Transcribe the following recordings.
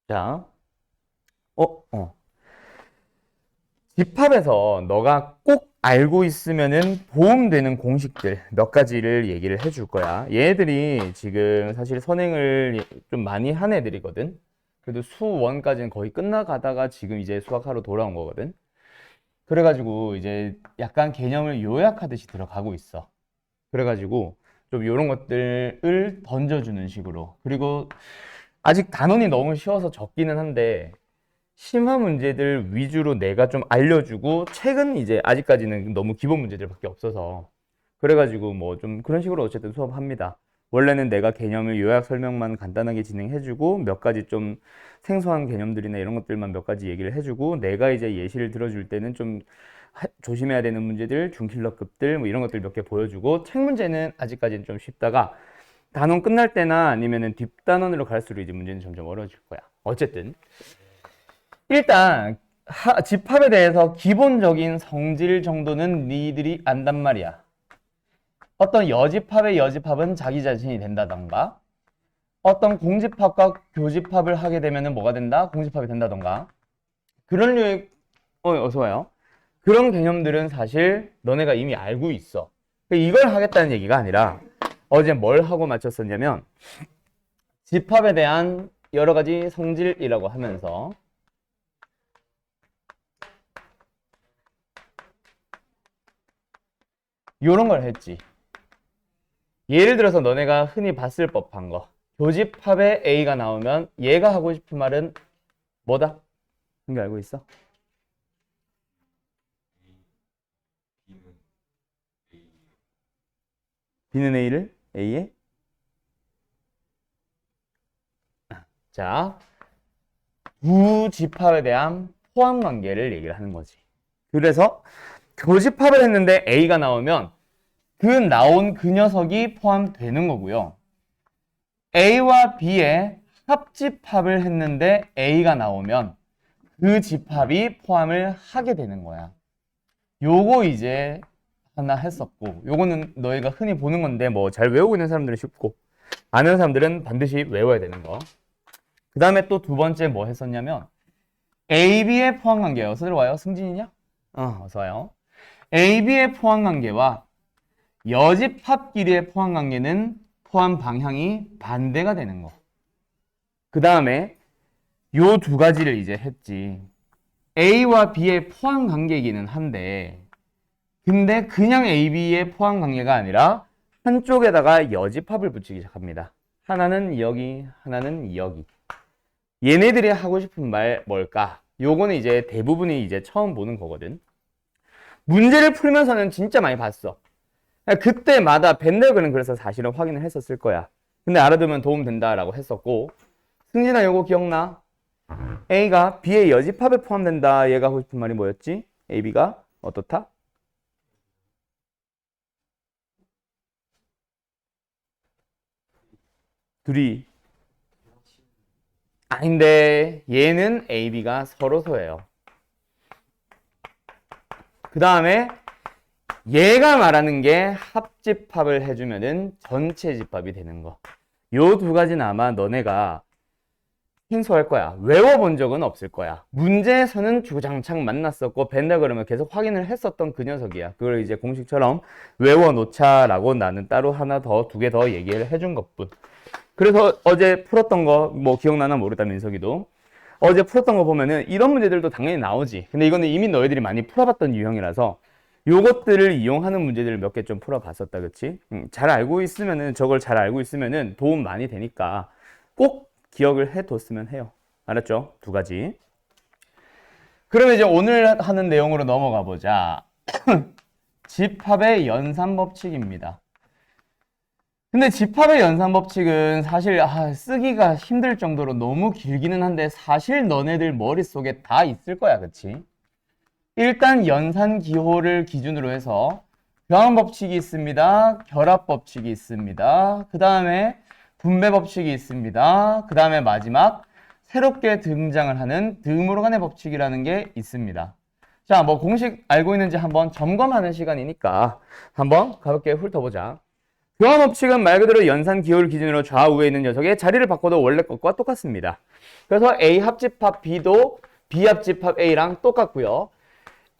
자, 집합에서 너가 꼭 알고 있으면은 도움되는 공식들 몇 가지를 얘기를 해줄 거야. 얘들이 지금 사실 선행을 좀 많이 한 애들이거든. 그래도 수1까지는 거의 끝나가다가 지금 이제 수학하러 돌아온 거거든. 그래가지고 이제 약간 개념을 요약하듯이 들어가고 있어. 그래가지고 좀 이런 것들을 던져주는 식으로. 그리고 아직 단원이 너무 쉬워서 적기는 한데 심화 문제들 위주로 내가 좀 알려주고 최근 이제 아직까지는 너무 기본 문제들밖에 없어서 그래가지고 뭐 좀 그런 식으로 어쨌든 수업합니다. 원래는 내가 개념을 요약 설명만 간단하게 진행해주고 몇 가지 좀 생소한 개념들이나 이런 것들만 몇 가지 얘기를 해주고 내가 이제 예시를 들어줄 때는 좀 조심해야 되는 문제들, 중킬러급들 뭐 이런 것들 몇 개 보여주고 책 문제는 아직까지는 좀 쉽다가 단원 끝날 때나 아니면은 뒷단원으로 갈수록 이제 문제는 점점 어려워질 거야. 어쨌든 일단 집합에 대해서 기본적인 성질 정도는 니들이 안단 말이야. 어떤 여집합의 여집합은 자기 자신이 된다던가 어떤 공집합과 교집합을 하게 되면은 뭐가 된다? 공집합이 된다던가 그런 류의 어서 와요. 그런 개념들은 사실 너네가 이미 알고 있어. 이걸 하겠다는 얘기가 아니라 어제 뭘 하고 마쳤었냐면 집합에 대한 여러 가지 성질이라고 하면서 요런 걸 했지. 예를 들어서 너네가 흔히 봤을 법한 거. 교집합에 A가 나오면 얘가 하고 싶은 말은 뭐다? 이거 알고 있어? B는 A를 A에? 자, 두 집합에 대한 포함 관계를 얘기를 하는 거지. 그래서 교집합을 했는데 A가 나오면 그 나온 그 녀석이 포함되는 거고요. A와 B의 합집합을 했는데 A가 나오면 그 집합이 포함을 하게 되는 거야. 요거 이제 하나 했었고 요거는 너희가 흔히 보는 건데 뭐 잘 외우고 있는 사람들은 쉽고 아는 사람들은 반드시 외워야 되는 거. 그 다음에 또 두 번째 뭐 했었냐면 A, B의 포함관계 어서 들어와요? 승진이냐? 어서 와요. A, B의 포함관계와 여집합끼리의 포함관계는 포함 방향이 반대가 되는 거. 그 다음에 요 두 가지를 이제 했지. A와 B의 포함관계이기는 한데 근데 그냥 A, B의 포함관계가 아니라 한쪽에다가 여집합을 붙이기 시작합니다. 하나는 여기, 하나는 여기. 얘네들이 하고 싶은 말 뭘까? 요거는 이제 대부분이 이제 처음 보는 거거든. 문제를 풀면서는 진짜 많이 봤어. 그때마다 벤더그는 그래서 사실은 확인을 했었을 거야. 근데 알아두면 도움 된다라고 했었고 승진아 요거 기억나? A가 B의 여집합에 포함된다. 얘가 하고 싶은 말이 뭐였지? A, B가 어떻다? 둘이 아닌데 얘는 A, B가 서로서예요. 그 다음에 얘가 말하는 게 합집합을 해주면은 전체 집합이 되는 거. 요 두 가지는 아마 너네가 생소할 거야. 외워본 적은 없을 거야. 문제에서는 주장창 만났었고 벤다 그러면 계속 확인을 했었던 그 녀석이야. 그걸 이제 공식처럼 외워놓자라고 나는 따로 하나 더, 두 개 더 얘기를 해준 것뿐. 그래서 어제 풀었던 거 뭐 기억나나 모르다 민석이도 어제 풀었던 거 보면은 이런 문제들도 당연히 나오지. 근데 이거는 이미 너희들이 많이 풀어봤던 유형이라서 요것들을 이용하는 문제들을 몇 개 좀 풀어봤었다, 그치? 잘 알고 있으면은 저걸 잘 알고 있으면은 도움 많이 되니까 꼭 기억을 해뒀으면 해요. 알았죠? 두 가지. 그러면 이제 오늘 하는 내용으로 넘어가 보자. 집합의 연산 법칙입니다. 근데 집합의 연산 법칙은 사실 쓰기가 힘들 정도로 너무 길기는 한데 사실 너네들 머릿속에 다 있을 거야, 그치? 일단 연산 기호를 기준으로 해서 병합 법칙이 있습니다. 결합 법칙이 있습니다. 그 다음에 분배 법칙이 있습니다. 그 다음에 마지막 새롭게 등장을 하는 드모르간의 법칙이라는 게 있습니다. 자, 뭐 공식 알고 있는지 한번 점검하는 시간이니까 한번 가볍게 훑어보자. 교환법칙은 말 그대로 연산 기호를 기준으로 좌우에 있는 녀석의 자리를 바꿔도 원래 것과 똑같습니다. 그래서 A 합집합 B도 B 합집합 A랑 똑같고요.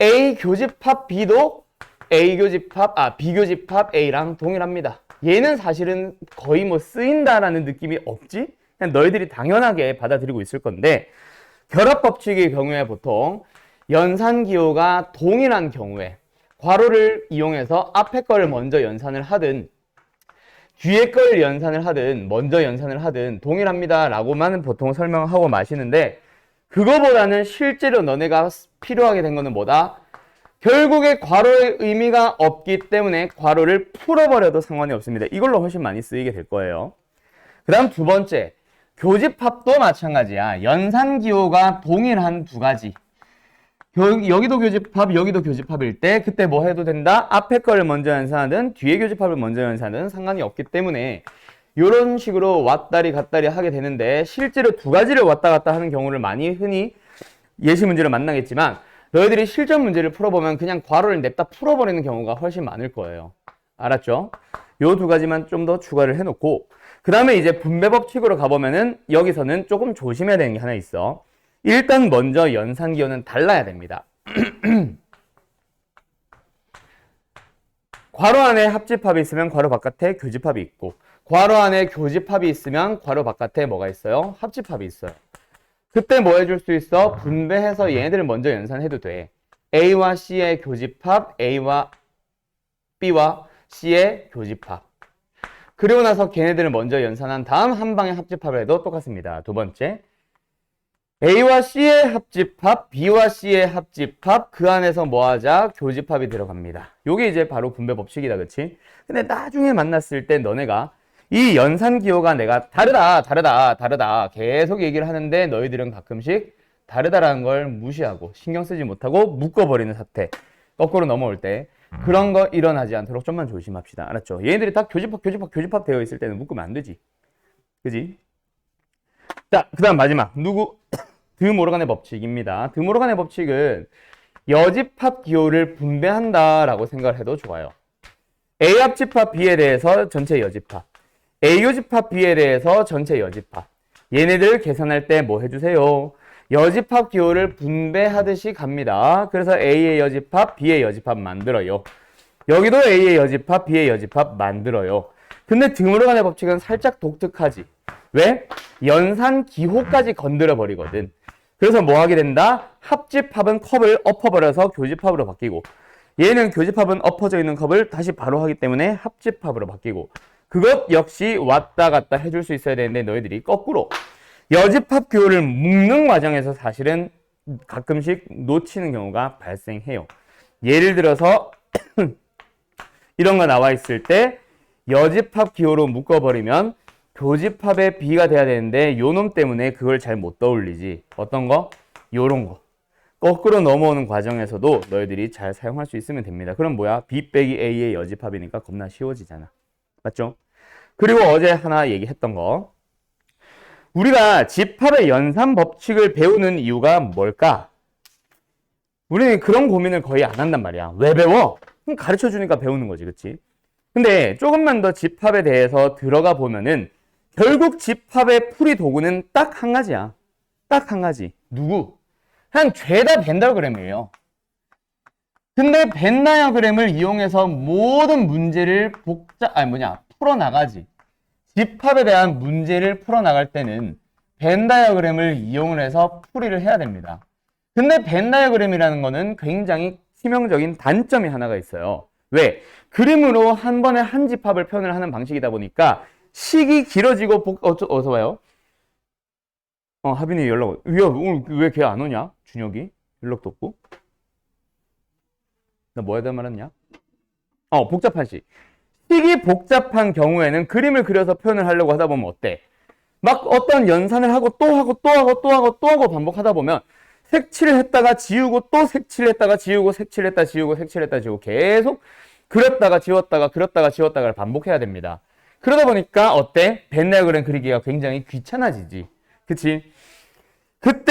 A 교집합 B도 B 교집합 A랑 동일합니다. 얘는 사실은 거의 뭐 쓰인다라는 느낌이 없지? 그냥 너희들이 당연하게 받아들이고 있을 건데, 결합법칙의 경우에 보통 연산기호가 동일한 경우에 괄호를 이용해서 앞에 거를 먼저 연산을 하든 뒤에 걸 연산을 하든 먼저 연산을 하든 동일합니다 라고만 보통 설명하고 마시는데, 그거보다는 실제로 너네가 필요하게 된 거는 뭐다? 결국에 괄호의 의미가 없기 때문에 괄호를 풀어버려도 상관이 없습니다. 이걸로 훨씬 많이 쓰이게 될 거예요. 그 다음 두 번째, 교집합도 마찬가지야. 연산기호가 동일한 두 가지. 여기도 교집합, 여기도 교집합일 때 그때 뭐 해도 된다? 앞에 거를 먼저 연산하든 뒤에 교집합을 먼저 연산하든 상관이 없기 때문에 이런 식으로 왔다리 갔다리 하게 되는데, 실제로 두 가지를 왔다 갔다 하는 경우를 많이 흔히 예시 문제로 만나겠지만, 너희들이 실전 문제를 풀어보면 그냥 괄호를 냅다 풀어버리는 경우가 훨씬 많을 거예요. 알았죠? 요 두 가지만 좀 더 추가를 해놓고, 그 다음에 이제 분배 법칙으로 가보면은 여기서는 조금 조심해야 되는 게 하나 있어. 일단 먼저 연산기호는 달라야 됩니다. 괄호 안에 합집합이 있으면 괄호 바깥에 교집합이 있고, 괄호 안에 교집합이 있으면 괄호 바깥에 뭐가 있어요? 합집합이 있어요. 그때 뭐 해줄 수 있어? 분배해서 얘네들을 먼저 연산해도 돼. A와 C의 교집합, A와 B와 C의 교집합. 그리고 나서 걔네들을 먼저 연산한 다음 한 방에 합집합을 해도 똑같습니다. 두 번째, A와 C의 합집합, B와 C의 합집합, 그 안에서 뭐 하자? 교집합이 들어갑니다. 요게 이제 바로 분배 법칙이다, 그치? 근데 나중에 만났을 때 너네가 이 연산기호가 내가 다르다 계속 얘기를 하는데, 너희들은 가끔씩 다르다라는 걸 무시하고 신경 쓰지 못하고 묶어버리는 사태, 거꾸로 넘어올 때 그런 거 일어나지 않도록 좀만 조심합시다. 알았죠? 얘네들이 다 교집합 되어 있을 때는 묶으면 안 되지. 그지? 자, 그 다음 마지막 드모르간의 법칙입니다. 드모르간의 법칙은 여집합 기호를 분배한다라고 생각을 해도 좋아요. A 합집합 B에 대해서 전체 여집합, A 교집합 B에 대해서 전체 여집합. 얘네들 계산할 때 뭐 해주세요? 여집합 기호를 분배하듯이 갑니다. 그래서 A의 여집합, B의 여집합 만들어요. 여기도 A의 여집합, B의 여집합 만들어요. 근데 드모르간의 법칙은 살짝 독특하지. 왜? 연산 기호까지 건드려 버리거든. 그래서 뭐 하게 된다? 합집합은 컵을 엎어버려서 교집합으로 바뀌고, 얘는 교집합은 엎어져 있는 컵을 다시 바로 하기 때문에 합집합으로 바뀌고, 그것 역시 왔다 갔다 해줄 수 있어야 되는데 너희들이 거꾸로 여집합 기호를 묶는 과정에서 사실은 가끔씩 놓치는 경우가 발생해요. 예를 들어서 이런 거 나와 있을 때 여집합 기호로 묶어버리면 교집합의 B가 돼야 되는데 요 놈 때문에 그걸 잘 못 떠올리지. 어떤 거? 요런 거. 거꾸로 넘어오는 과정에서도 너희들이 잘 사용할 수 있으면 됩니다. 그럼 뭐야? B 빼기 A의 여집합이니까 겁나 쉬워지잖아. 맞죠? 그리고 어제 하나 얘기했던 거. 우리가 집합의 연산 법칙을 배우는 이유가 뭘까? 우리는 그런 고민을 거의 안 한단 말이야. 왜 배워? 그럼 가르쳐 주니까 배우는 거지, 그치? 근데 조금만 더 집합에 대해서 들어가 보면은 결국 집합의 풀이 도구는 딱 한 가지야. 딱 한 가지. 누구? 그냥 죄다 벤 다이어그램이에요. 근데 벤 다이어그램을 이용해서 모든 문제를 풀어나가지. 집합에 대한 문제를 풀어나갈 때는 벤 다이어그램을 이용을 해서 풀이를 해야 됩니다. 근데 벤 다이어그램이라는 거는 굉장히 치명적인 단점이 하나가 있어요. 왜? 그림으로 한 번에 한 집합을 표현을 하는 방식이다 보니까 식이 길어지고 어서 와요? 하빈이 연락 오늘 왜 걔 안 오냐? 준혁이 연락도 없고. 나 뭐 해야 말았냐? 복잡한 식. 식이 복잡한 경우에는 그림을 그려서 표현을 하려고 하다 보면 어때? 막 어떤 연산을 하고 또 하고 반복하다 보면 색칠을 했다가 지우고 또 색칠을 했다가 지우고 색칠을 했다가 지우고 색칠을 했다가 지우고 계속 그렸다가 지웠다가 그렸다가 지웠다가를 반복해야 됩니다. 그러다 보니까 어때? 벤 다이어그램 그리기가 굉장히 귀찮아지지. 그치?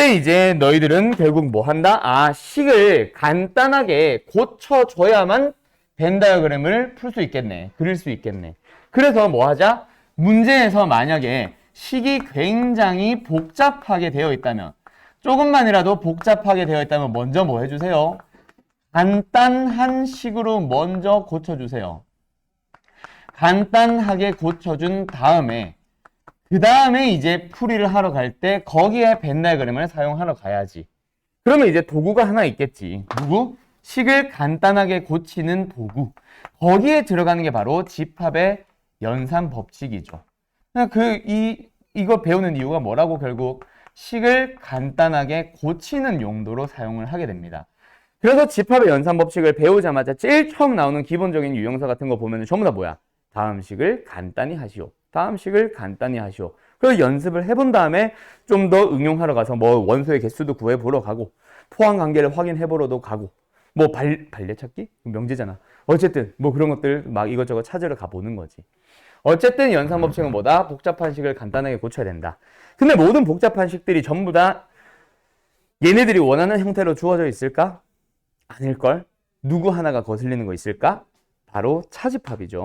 그때 이제 너희들은 결국 뭐 한다? 아, 식을 간단하게 고쳐줘야만 벤 다이어그램을 풀 수 있겠네. 그릴 수 있겠네. 그래서 뭐 하자? 문제에서 만약에 식이 굉장히 복잡하게 되어 있다면, 조금만이라도 복잡하게 되어 있다면 먼저 뭐 해주세요? 간단한 식으로 먼저 고쳐주세요. 간단하게 고쳐준 다음에 그 다음에 이제 풀이를 하러 갈 때 거기에 벤 다이어그램을 사용하러 가야지. 그러면 이제 도구가 하나 있겠지. 누구? 식을 간단하게 고치는 도구. 거기에 들어가는 게 바로 집합의 연산 법칙이죠. 이거 배우는 이유가 뭐라고? 결국 식을 간단하게 고치는 용도로 사용을 하게 됩니다. 그래서 집합의 연산 법칙을 배우자마자 제일 처음 나오는 기본적인 유형사 같은 거 보면 전부 다 뭐야? 다음 식을 간단히 하시오. 다음 식을 간단히 하시오. 그래서 연습을 해본 다음에 좀 더 응용하러 가서 뭐 원소의 개수도 구해보러 가고 포항 관계를 확인해보러도 가고 뭐 발레찾기? 명제잖아. 어쨌든 뭐 그런 것들 막 이것저것 찾으러 가보는 거지. 어쨌든 연산 법칙은 뭐다? 복잡한 식을 간단하게 고쳐야 된다. 근데 모든 복잡한 식들이 전부 다 얘네들이 원하는 형태로 주어져 있을까? 아닐걸? 누구 하나가 거슬리는 거 있을까? 바로 차집합이죠.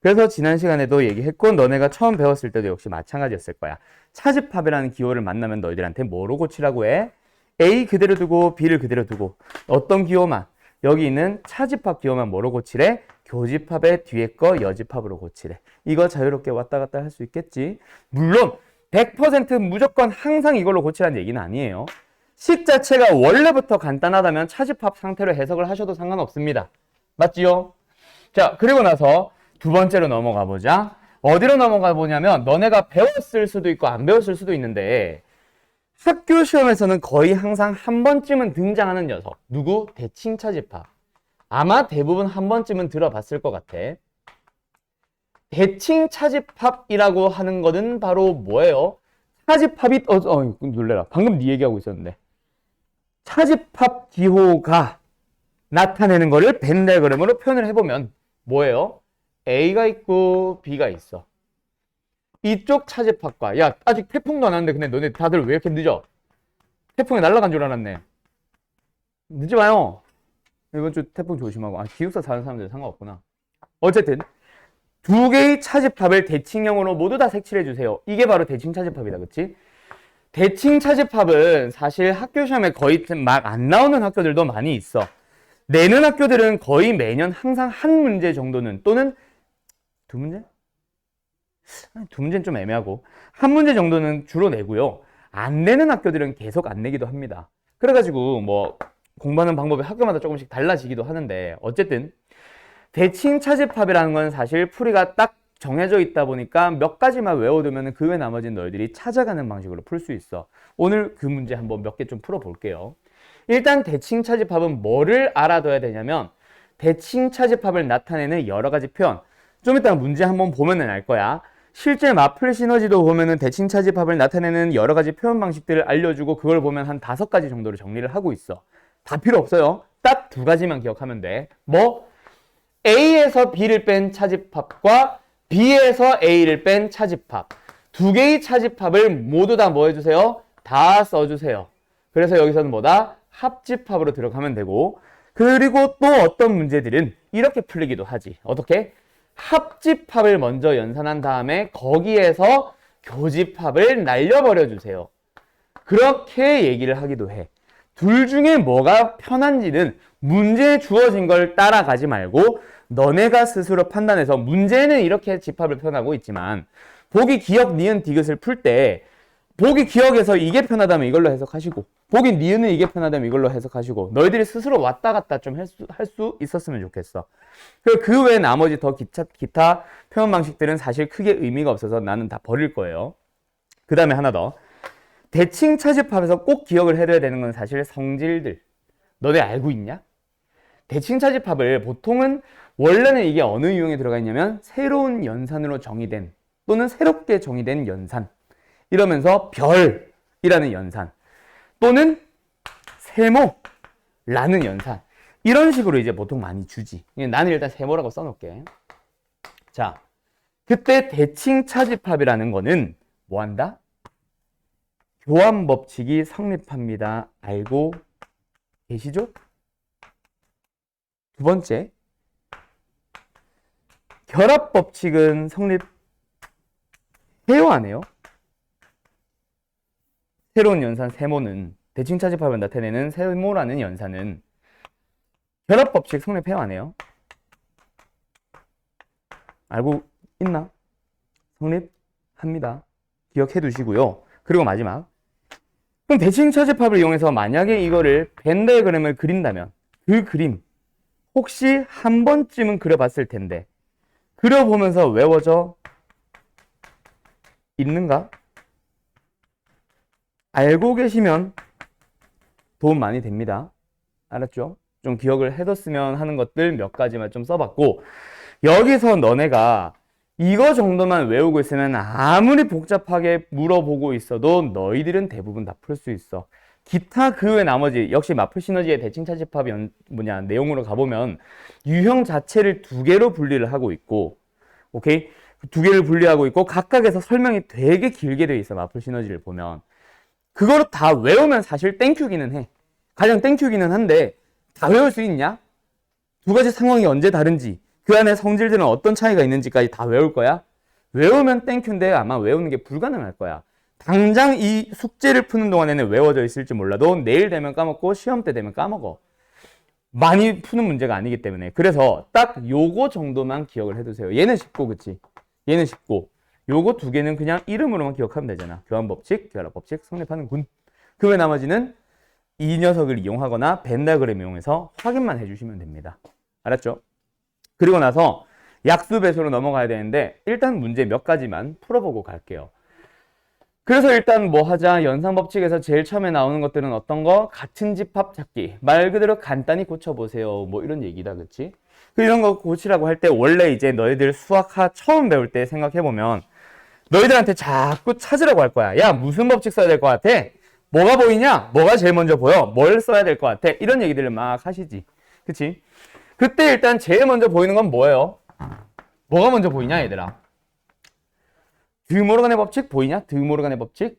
그래서 지난 시간에도 얘기했고 너네가 처음 배웠을 때도 역시 마찬가지였을 거야. 차집합이라는 기호를 만나면 너희들한테 뭐로 고치라고 해? A 그대로 두고 B를 그대로 두고 어떤 기호만? 여기 있는 차집합 기호만 뭐로 고치래? 교집합의 뒤에 거 여집합으로 고치래. 이거 자유롭게 왔다 갔다 할 수 있겠지. 물론 100% 무조건 항상 이걸로 고치라는 얘기는 아니에요. 식 자체가 원래부터 간단하다면 차집합 상태로 해석을 하셔도 상관없습니다. 맞지요? 자, 그리고 나서 두 번째로 넘어가 보자. 어디로 넘어가 보냐면 너네가 배웠을 수도 있고 안 배웠을 수도 있는데 학교 시험에서는 거의 항상 한 번쯤은 등장하는 녀석. 누구? 대칭차집합. 아마 대부분 한 번쯤은 들어봤을 것 같아. 대칭차집합이라고 하는 거는 바로 뭐예요? 차집합이 놀래라. 방금 네 얘기하고 있었는데. 차집합 기호가 나타내는 거를 벤 다이어그램으로 표현을 해보면 뭐예요? A가 있고 B가 있어. 이쪽 차집합과 야 아직 태풍도 안 왔는데 근데 너네 다들 왜 이렇게 늦어? 태풍이 날아간 줄 알았네. 늦지 마요. 이번 주 태풍 조심하고. 기숙사 사는 사람들 상관없구나. 어쨌든 두 개의 차집합을 대칭형으로 모두 다 색칠해 주세요. 이게 바로 대칭 차집합이다. 그치? 대칭 차집합은 사실 학교 시험에 거의 막 안 나오는 학교들도 많이 있어. 내는 학교들은 거의 매년 항상 한 문제 정도는 또는 두 문제? 두 문제는 좀 애매하고 한 문제 정도는 주로 내고요. 안 내는 학교들은 계속 안 내기도 합니다. 그래가지고 뭐 공부하는 방법이 학교마다 조금씩 달라지기도 하는데 어쨌든 대칭 차집합이라는 건 사실 풀이가 딱 정해져 있다 보니까 몇 가지만 외워두면 그 외 나머지는 너희들이 찾아가는 방식으로 풀 수 있어. 오늘 그 문제 한번 몇 개 좀 풀어볼게요. 일단 대칭 차집합은 뭐를 알아둬야 되냐면 대칭 차집합을 나타내는 여러 가지 표현. 좀 이따 문제 한번 보면은 알 거야. 실제 마플 시너지도 보면은 대칭 차집합을 나타내는 여러 가지 표현 방식들을 알려주고 그걸 보면 한 5가지 정도로 정리를 하고 있어. 다 필요 없어요. 딱 2가지만 기억하면 돼. 뭐? A에서 B를 뺀 차집합과 B에서 A를 뺀 차집합. 두 개의 차집합을 모두 다 뭐 해주세요? 다 써주세요. 그래서 여기서는 뭐다? 합집합으로 들어가면 되고 그리고 또 어떤 문제들은 이렇게 풀리기도 하지. 어떻게? 합집합을 먼저 연산한 다음에 거기에서 교집합을 날려버려 주세요. 그렇게 얘기를 하기도 해. 둘 중에 뭐가 편한지는 문제에 주어진 걸 따라가지 말고 너네가 스스로 판단해서 문제는 이렇게 집합을 표현하고 있지만 보기, 기억, 니은, 디귿을 풀 때 보기, 기억에서 이게 편하다면 이걸로 해석하시고 보기, 니은은 이게 편하다면 이걸로 해석하시고 너희들이 스스로 왔다 갔다 좀 할 수 있었으면 좋겠어. 그 외에 나머지 더 기타 표현 방식들은 사실 크게 의미가 없어서 나는 다 버릴 거예요. 그 다음에 하나 더. 대칭 차집합에서 꼭 기억을 해둬야 되는 건 사실 성질들. 너네 알고 있냐? 대칭 차집합을 보통은 원래는 이게 어느 유형에 들어가 있냐면 새로운 연산으로 정의된 또는 새롭게 정의된 연산. 이러면서 별이라는 연산 또는 세모라는 연산. 이런 식으로 이제 보통 많이 주지. 나는 일단 세모라고 써놓을게. 자, 그때 대칭 차집합이라는 거는 뭐 한다? 교환 법칙이 성립합니다. 알고 계시죠? 두 번째, 결합 법칙은 성립해요, 안 해요? 새로운 연산 세모는 대칭 차집합을 나타내는 세모라는 연산은 결합 법칙 성립해요, 안 해요? 알고 있나? 성립합니다. 기억해 두시고요. 그리고 마지막, 그럼 대칭 차집합을 이용해서 만약에 이거를 벤 다이어그램을 그린다면 그 그림 혹시 한 번쯤은 그려봤을 텐데 그려보면서 외워져 있는가? 알고 계시면 도움 많이 됩니다. 알았죠? 좀 기억을 해뒀으면 하는 것들 몇 가지만 좀 써봤고, 여기서 너네가 이거 정도만 외우고 있으면 아무리 복잡하게 물어보고 있어도 너희들은 대부분 다 풀 수 있어. 기타 그 외 나머지 역시 마플 시너지의 대칭 차집합 내용으로 가보면 유형 자체를 두 개로 분리를 하고 있고, 오케이? 두 개를 분리하고 있고 각각에서 설명이 되게 길게 돼 있어. 마플 시너지를 보면 그거를 다 외우면 사실 땡큐기는 해. 가장 땡큐기는 한데 다 외울 수 있냐? 두 가지 상황이 언제 다른지, 그 안에 성질들은 어떤 차이가 있는지까지 다 외울 거야? 외우면 땡큐인데 아마 외우는 게 불가능할 거야. 당장 이 숙제를 푸는 동안에는 외워져 있을지 몰라도 내일 되면 까먹고 시험 때 되면 까먹어. 많이 푸는 문제가 아니기 때문에. 그래서 딱 요거 정도만 기억을 해두세요. 얘는 쉽고, 그치? 얘는 쉽고, 요거 두 개는 그냥 이름으로만 기억하면 되잖아. 교환법칙, 결합법칙, 성립하는 군. 그 외 나머지는 이 녀석을 이용하거나 벤 다이어그램 이용해서 확인만 해주시면 됩니다. 알았죠? 그리고 나서 약수 배수로 넘어가야 되는데 일단 문제 몇 가지만 풀어보고 갈게요. 그래서 일단 뭐 하자? 연산법칙에서 제일 처음에 나오는 것들은 어떤 거? 같은 집합 찾기. 말 그대로 간단히 고쳐보세요. 뭐 이런 얘기다, 그치? 이런 거 고치라고 할 때 원래 이제 너희들 수학하 처음 배울 때 생각해보면 너희들한테 자꾸 찾으라고 할 거야. 야, 무슨 법칙 써야 될 것 같아? 뭐가 보이냐? 뭐가 제일 먼저 보여? 뭘 써야 될 것 같아? 이런 얘기들을 막 하시지. 그치? 그때 일단 제일 먼저 보이는 건 뭐예요? 뭐가 먼저 보이냐, 얘들아? 드모르간의 법칙 보이냐? 드모르간의 법칙?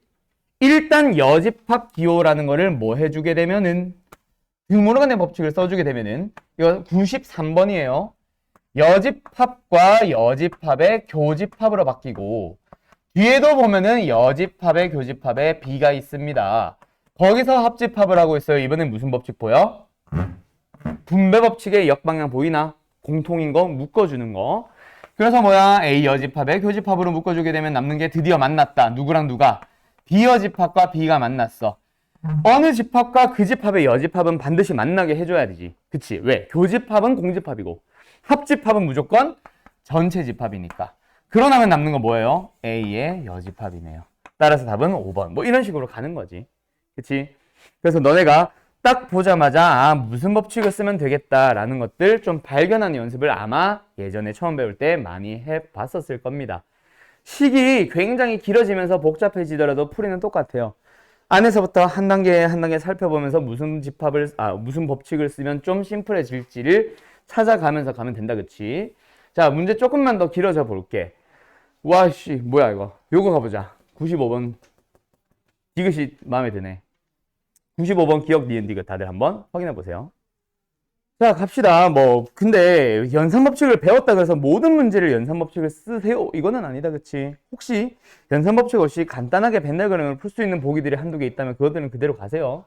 일단 여집합 기호라는 거를 뭐 해주게 되면은 드모르간의 법칙을 써주게 되면은 이거 93번이에요. 여집합과 여집합의 교집합으로 바뀌고 뒤에도 보면은 여집합의 교집합에 B가 있습니다. 거기서 합집합을 하고 있어요. 이번엔 무슨 법칙 보여? 분배 법칙의 역방향 보이나? 공통인 거 묶어주는 거. 그래서 뭐야? A 여집합에 교집합으로 묶어주게 되면 남는 게 드디어 만났다. 누구랑 누가? B 여집합과 B가 만났어. 어느 집합과 그 집합의 여집합은 반드시 만나게 해줘야 되지. 그치? 왜? 교집합은 공집합이고 합집합은 무조건 전체 집합이니까. 그러나면 남는 건 뭐예요? A의 여집합이네요. 따라서 답은 5번. 뭐 이런 식으로 가는 거지. 그치? 그래서 너네가 딱 보자마자 아, 무슨 법칙을 쓰면 되겠다라는 것들 좀 발견하는 연습을 아마 예전에 처음 배울 때 많이 해봤었을 겁니다. 식이 굉장히 길어지면서 복잡해지더라도 풀이는 똑같아요. 안에서부터 한 단계 한 단계 살펴보면서 무슨 무슨 법칙을 쓰면 좀 심플해질지를 찾아가면서 가면 된다, 그치? 자, 문제 조금만 더 길어져 볼게. 와씨, 뭐야 이거? 요거 가보자. 95번. 이것이 마음에 드네. 95번 기억 니은 디귿 다들 한번 확인해 보세요. 자, 갑시다. 근데 연산법칙을 배웠다 그래서 모든 문제를 연산법칙을 쓰세요. 이거는 아니다, 그치? 혹시 연산법칙 없이 간단하게 벤 다이어그램을 풀 수 있는 보기들이 한두 개 있다면 그것들은 그대로 가세요.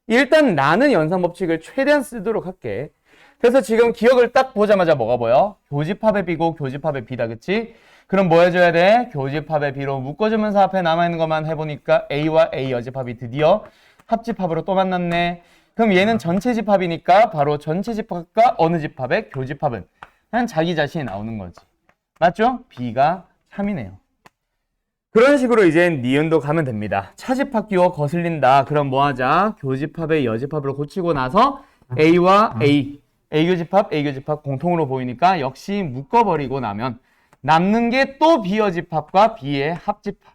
일단 나는 연산법칙을 최대한 쓰도록 할게. 그래서 지금 기억을 딱 보자마자 뭐가 보여? 교집합의 B고 교집합의 B다, 그치? 그럼 뭐 해줘야 돼? 교집합의 B로 묶어주면서 앞에 남아있는 것만 해보니까 A와 A 여집합이 드디어 합집합으로 또 만났네. 그럼 얘는 전체 집합이니까 바로 전체 집합과 어느 집합의 교집합은 그냥 자기 자신이 나오는 거지. 맞죠? B가 3이네요. 그런 식으로 이제 니은도 가면 됩니다. 차집합 기호 거슬린다. 그럼 뭐 하자? 교집합의 여집합으로 고치고 나서 A와 A, A교집합, A교집합 공통으로 보이니까 역시 묶어버리고 나면 남는 게 또 B여집합과 B의 합집합.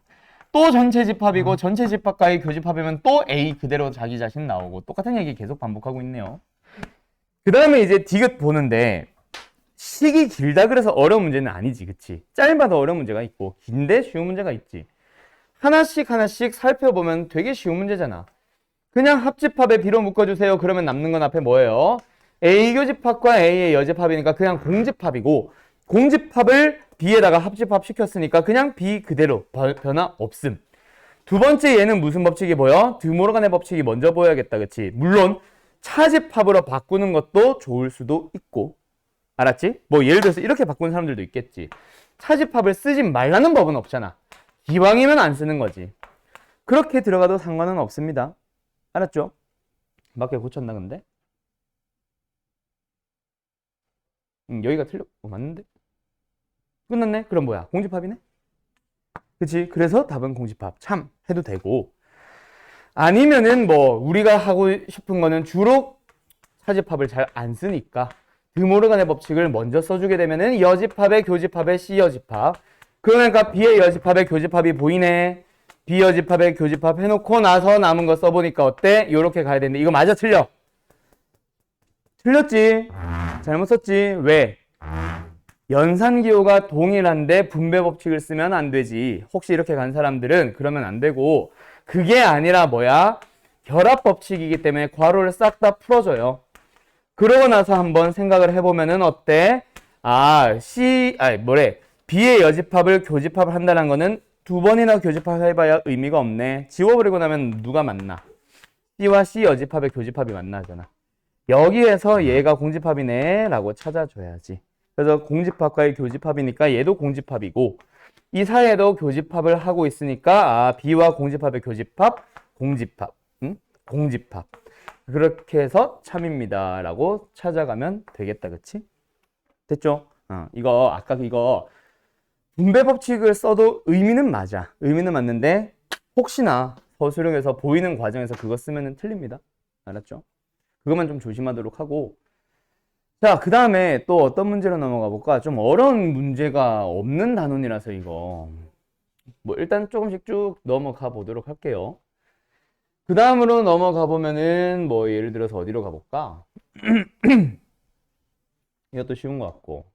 또 전체 집합이고 전체 집합과의 교집합이면 또 A 그대로 자기 자신 나오고 똑같은 얘기 계속 반복하고 있네요. 그 다음에 이제 디귿 보는데 식이 길다 그래서 어려운 문제는 아니지, 그치? 짧아도 어려운 문제가 있고 긴데 쉬운 문제가 있지. 하나씩 하나씩 살펴보면 되게 쉬운 문제잖아. 그냥 합집합에 B로 묶어주세요. 그러면 남는 건 앞에 뭐예요? A 교집합과 A의 여집합이니까 그냥 공집합이고, 공집합을 B에다가 합집합 시켰으니까 그냥 B 그대로 변화 없음. 두 번째 얘는 무슨 법칙이 보여? 드모르간의 법칙이 먼저 보여야겠다. 그치? 물론 차집합으로 바꾸는 것도 좋을 수도 있고, 알았지? 뭐 예를 들어서 이렇게 바꾸는 사람들도 있겠지. 차집합을 쓰지 말라는 법은 없잖아. 기왕이면 안 쓰는 거지. 그렇게 들어가도 상관은 없습니다. 알았죠? 맞게 고쳤나 근데? 여기가 맞는데? 끝났네? 그럼 뭐야? 공집합이네? 그치? 그래서 답은 공집합 참 해도 되고, 아니면은 뭐 우리가 하고 싶은 거는 주로 차집합을 잘 안 쓰니까 드모르간의 법칙을 먼저 써주게 되면은 여집합의 교집합의 C여집합, 그러니까 B의 여집합의 교집합이 보이네. B여집합의 교집합 해놓고 나서 남은 거 써보니까 어때? 요렇게 가야 되는데 이거 맞아 틀려? 틀렸지? 잘못 썼지? 왜? 연산기호가 동일한데 분배 법칙을 쓰면 안 되지. 혹시 이렇게 간 사람들은 그러면 안 되고, 그게 아니라 뭐야? 결합 법칙이기 때문에 괄호를 싹 다 풀어줘요. 그러고 나서 한번 생각을 해보면은 어때? B의 여집합을 교집합을 한다는 거는 두 번이나 교집합 해봐야 의미가 없네. 지워버리고 나면 누가 맞나? C와 C 여집합의 교집합이 만나잖아. 여기에서 얘가 공집합이네 라고 찾아줘야지. 그래서 공집합과의 교집합이니까 얘도 공집합이고, 이 사이에도 교집합을 하고 있으니까 B와 공집합의 교집합, 공집합, 공집합. 그렇게 해서 참입니다 라고 찾아가면 되겠다. 그치? 됐죠? 이거 아까 이거 분배 법칙을 써도 의미는 맞아. 의미는 맞는데 혹시나 서술형에서 보이는 과정에서 그거 쓰면 틀립니다. 알았죠? 그것만 좀 조심하도록 하고, 자, 그 다음에 또 어떤 문제로 넘어가 볼까? 좀 어려운 문제가 없는 단원이라서 이거 뭐 일단 조금씩 쭉 넘어가 보도록 할게요. 그 다음으로 넘어가 보면은 뭐 예를 들어서 어디로 가볼까? 이것도 쉬운 것 같고,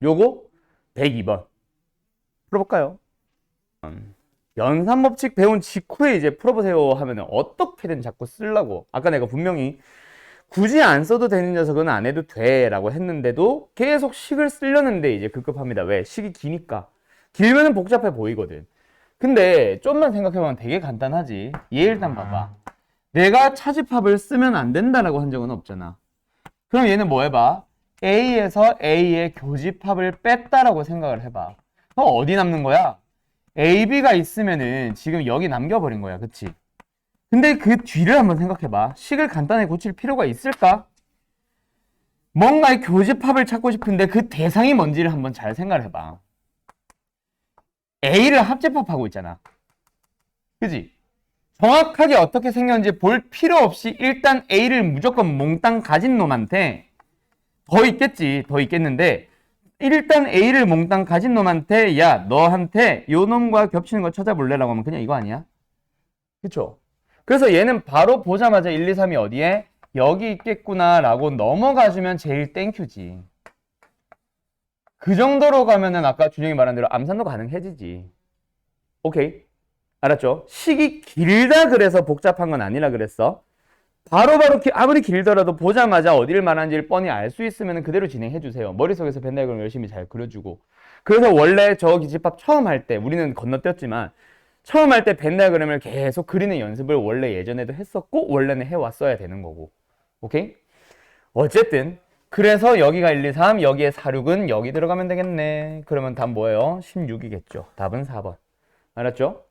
요거 102번 풀어볼까요? 연산법칙 배운 직후에 이제 풀어보세요 하면은 어떻게든 자꾸 쓰려고, 아까 내가 분명히 굳이 안 써도 되는 녀석은 안 해도 돼 라고 했는데도 계속 식을 쓰려는데 이제 급급합니다. 왜? 식이 기니까. 길면은 복잡해 보이거든. 근데 좀만 생각해보면 되게 간단하지. 얘 일단 봐봐. 내가 차집합을 쓰면 안 된다라고 한 적은 없잖아. 그럼 얘는 뭐 해봐? A에서 A의 교집합을 뺐다라고 생각을 해봐. 그럼 어디 남는 거야? A, B가 있으면은 지금 여기 남겨버린 거야. 그치? 근데 그 뒤를 한번 생각해봐. 식을 간단하게 고칠 필요가 있을까? 뭔가의 교집합을 찾고 싶은데 그 대상이 뭔지를 한번 잘 생각을 해봐. A를 합집합하고 있잖아. 그지? 정확하게 어떻게 생겼는지 볼 필요 없이 일단 A를 무조건 몽땅 가진 놈한테, 더 있겠지. 더 있겠는데 일단 A를 몽땅 가진 놈한테 야, 너한테 요 놈과 겹치는 거 찾아볼래라고 하면 그냥 이거 아니야? 그쵸? 그래서 얘는 바로 보자마자 1, 2, 3이 어디에? 여기 있겠구나 라고 넘어가주면 제일 땡큐지. 그 정도로 가면은 아까 준영이 말한 대로 암산도 가능해지지. 오케이? 알았죠? 식이 길다 그래서 복잡한 건 아니라 그랬어. 바로바로 아무리 길더라도 보자마자 어디를 말하는지를 뻔히 알 수 있으면 그대로 진행해주세요. 머릿속에서 벤 다이어그램 열심히 잘 그려주고. 그래서 원래 저 기집합 처음 할 때 우리는 건너뛰었지만 처음 할 때 벤 다이어그램을 계속 그리는 연습을 원래 예전에도 했었고 원래는 해왔어야 되는 거고. 오케이? 어쨌든 그래서 여기가 1, 2, 3, 여기에 4, 6은 여기 들어가면 되겠네. 그러면 답 뭐예요? 16이겠죠. 답은 4번. 알았죠?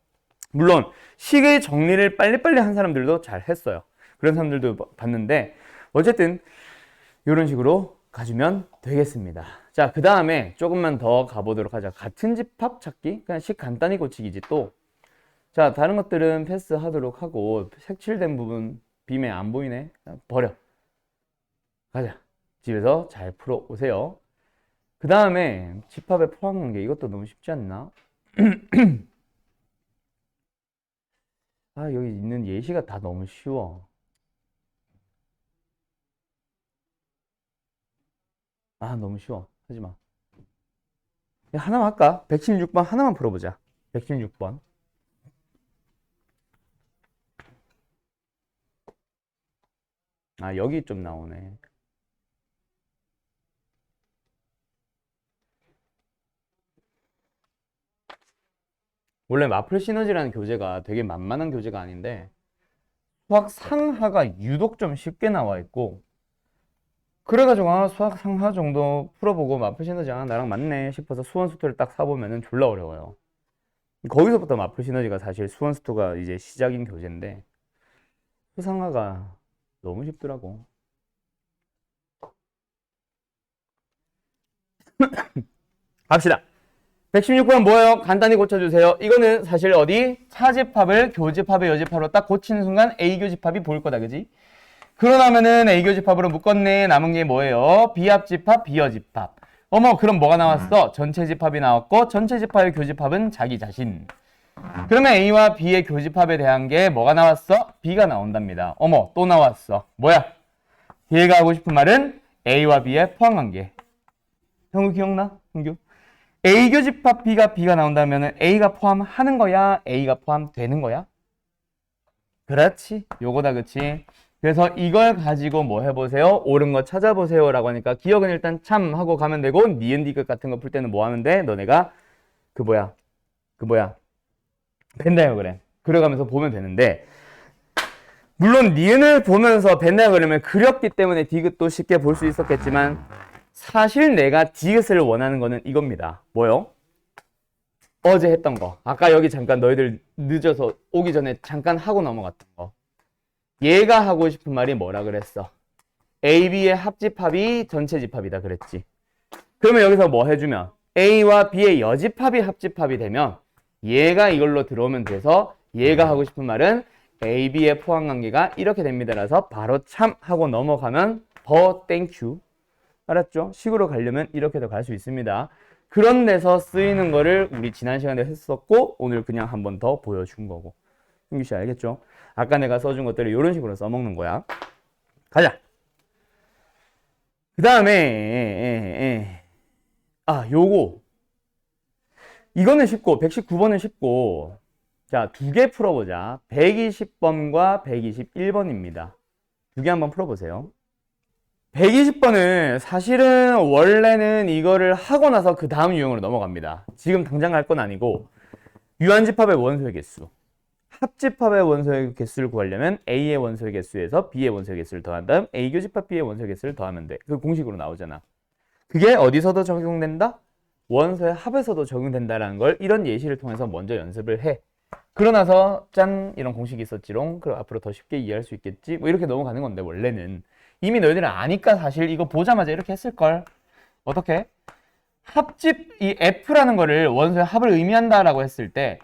물론 식의 정리를 빨리빨리 한 사람들도 잘 했어요. 그런 사람들도 봤는데 어쨌든 이런 식으로 가주면 되겠습니다. 자, 그 다음에 조금만 더 가보도록 하자. 같은 집합 찾기? 그냥 식 간단히 고치기지 또. 자, 다른 것들은 패스하도록 하고 색칠된 부분 빔에 안 보이네? 버려. 가자. 집에서 잘 풀어 오세요. 그 다음에 집합의 포함관계, 이것도 너무 쉽지 않나? 여기 있는 예시가 다 너무 쉬워. 너무 쉬워. 하지마. 하나만 할까? 116번 하나만 풀어보자. 116번. 아, 여기 좀 나오네. 원래 마플 시너지라는 교재가 되게 만만한 교재가 아닌데 수학 상하가 유독 좀 쉽게 나와 있고, 그래가지고 수학 상하 정도 풀어보고 마플 시너지 나랑 맞네 싶어서 수원수토를 딱 사보면은 졸라 어려워요. 거기서부터 마플 시너지가 사실 수원수토가 이제 시작인 교재인데 수상하가 너무 쉽더라고. 갑시다. 116번 뭐예요? 간단히 고쳐주세요. 이거는 사실 어디? 차집합을 교집합의 여집합으로 딱 고치는 순간 A교집합이 보일 거다, 그지? 그러나면은 A교집합으로 묶었네. 남은 게 뭐예요? B합집합, B여집합. 어머, 그럼 뭐가 나왔어? 전체집합이 나왔고, 전체집합의 교집합은 자기 자신. 그러면 A와 B의 교집합에 대한 게 뭐가 나왔어? B가 나온답니다. 어머, 또 나왔어. 뭐야? 얘가 하고 싶은 말은 A와 B의 포함관계. 형규 기억나? 형규? A 교집합 B가 나온다면 A가 포함하는 거야? A가 포함되는 거야? 그렇지. 요거다, 그치? 그래서 이걸 가지고 뭐 해보세요? 옳은 거 찾아보세요 라고 하니까 기억은 일단 참 하고 가면 되고, 니은 디귿 같은 거 풀 때는 뭐 하면 돼? 너네가 그 뭐야 벤 다이어그램 그려가면서 보면 되는데, 물론 니은을 보면서 벤 다이어그램을 그렸기 때문에 디귿도 쉽게 볼 수 있었겠지만 사실 내가 디귿을 원하는 거는 이겁니다. 뭐요? 어제 했던 거. 아까 여기 잠깐 너희들 늦어서 오기 전에 잠깐 하고 넘어갔던 거. 얘가 하고 싶은 말이 뭐라 그랬어? A, B의 합집합이 전체 집합이다 그랬지. 그러면 여기서 뭐 해주면 A와 B의 여집합이 합집합이 되면 얘가 이걸로 들어오면 돼서 얘가 하고 싶은 말은 A, B의 포함관계가 이렇게 됩니다라서 바로 참 하고 넘어가면 더 땡큐. 알았죠? 식으로 가려면 이렇게도 갈 수 있습니다. 그런 데서 쓰이는 거를 우리 지난 시간에 했었고 오늘 그냥 한 번 더 보여준 거고. 형규 씨 알겠죠? 아까 내가 써준 것들을 이런 식으로 써먹는 거야. 가자. 그 다음에 요거 이거는 쉽고 119번은 쉽고, 자, 두 개 풀어보자. 120번과 121번입니다. 두 개 한번 풀어보세요. 120번은 사실은 원래는 이거를 하고 나서 그 다음 유형으로 넘어갑니다. 지금 당장 갈 건 아니고, 유한집합의 원소의 개수, 합집합의 원소의 개수를 구하려면 A의 원소의 개수에서 B의 원소의 개수를 더한 다음 A교집합 B의 원소의 개수를 더하면 돼. 그 공식으로 나오잖아. 그게 어디서도 적용된다? 원소의 합에서도 적용된다라는 걸 이런 예시를 통해서 먼저 연습을 해. 그러고 나서 짠, 이런 공식이 있었지롱. 그럼 앞으로 더 쉽게 이해할 수 있겠지? 뭐 이렇게 넘어가는 건데, 원래는 이미 너희들은 아니까 사실 이거 보자마자 이렇게 했을걸. 어떻게? 합집, 이 F라는 거를 원소의 합을 의미한다라고 했을 때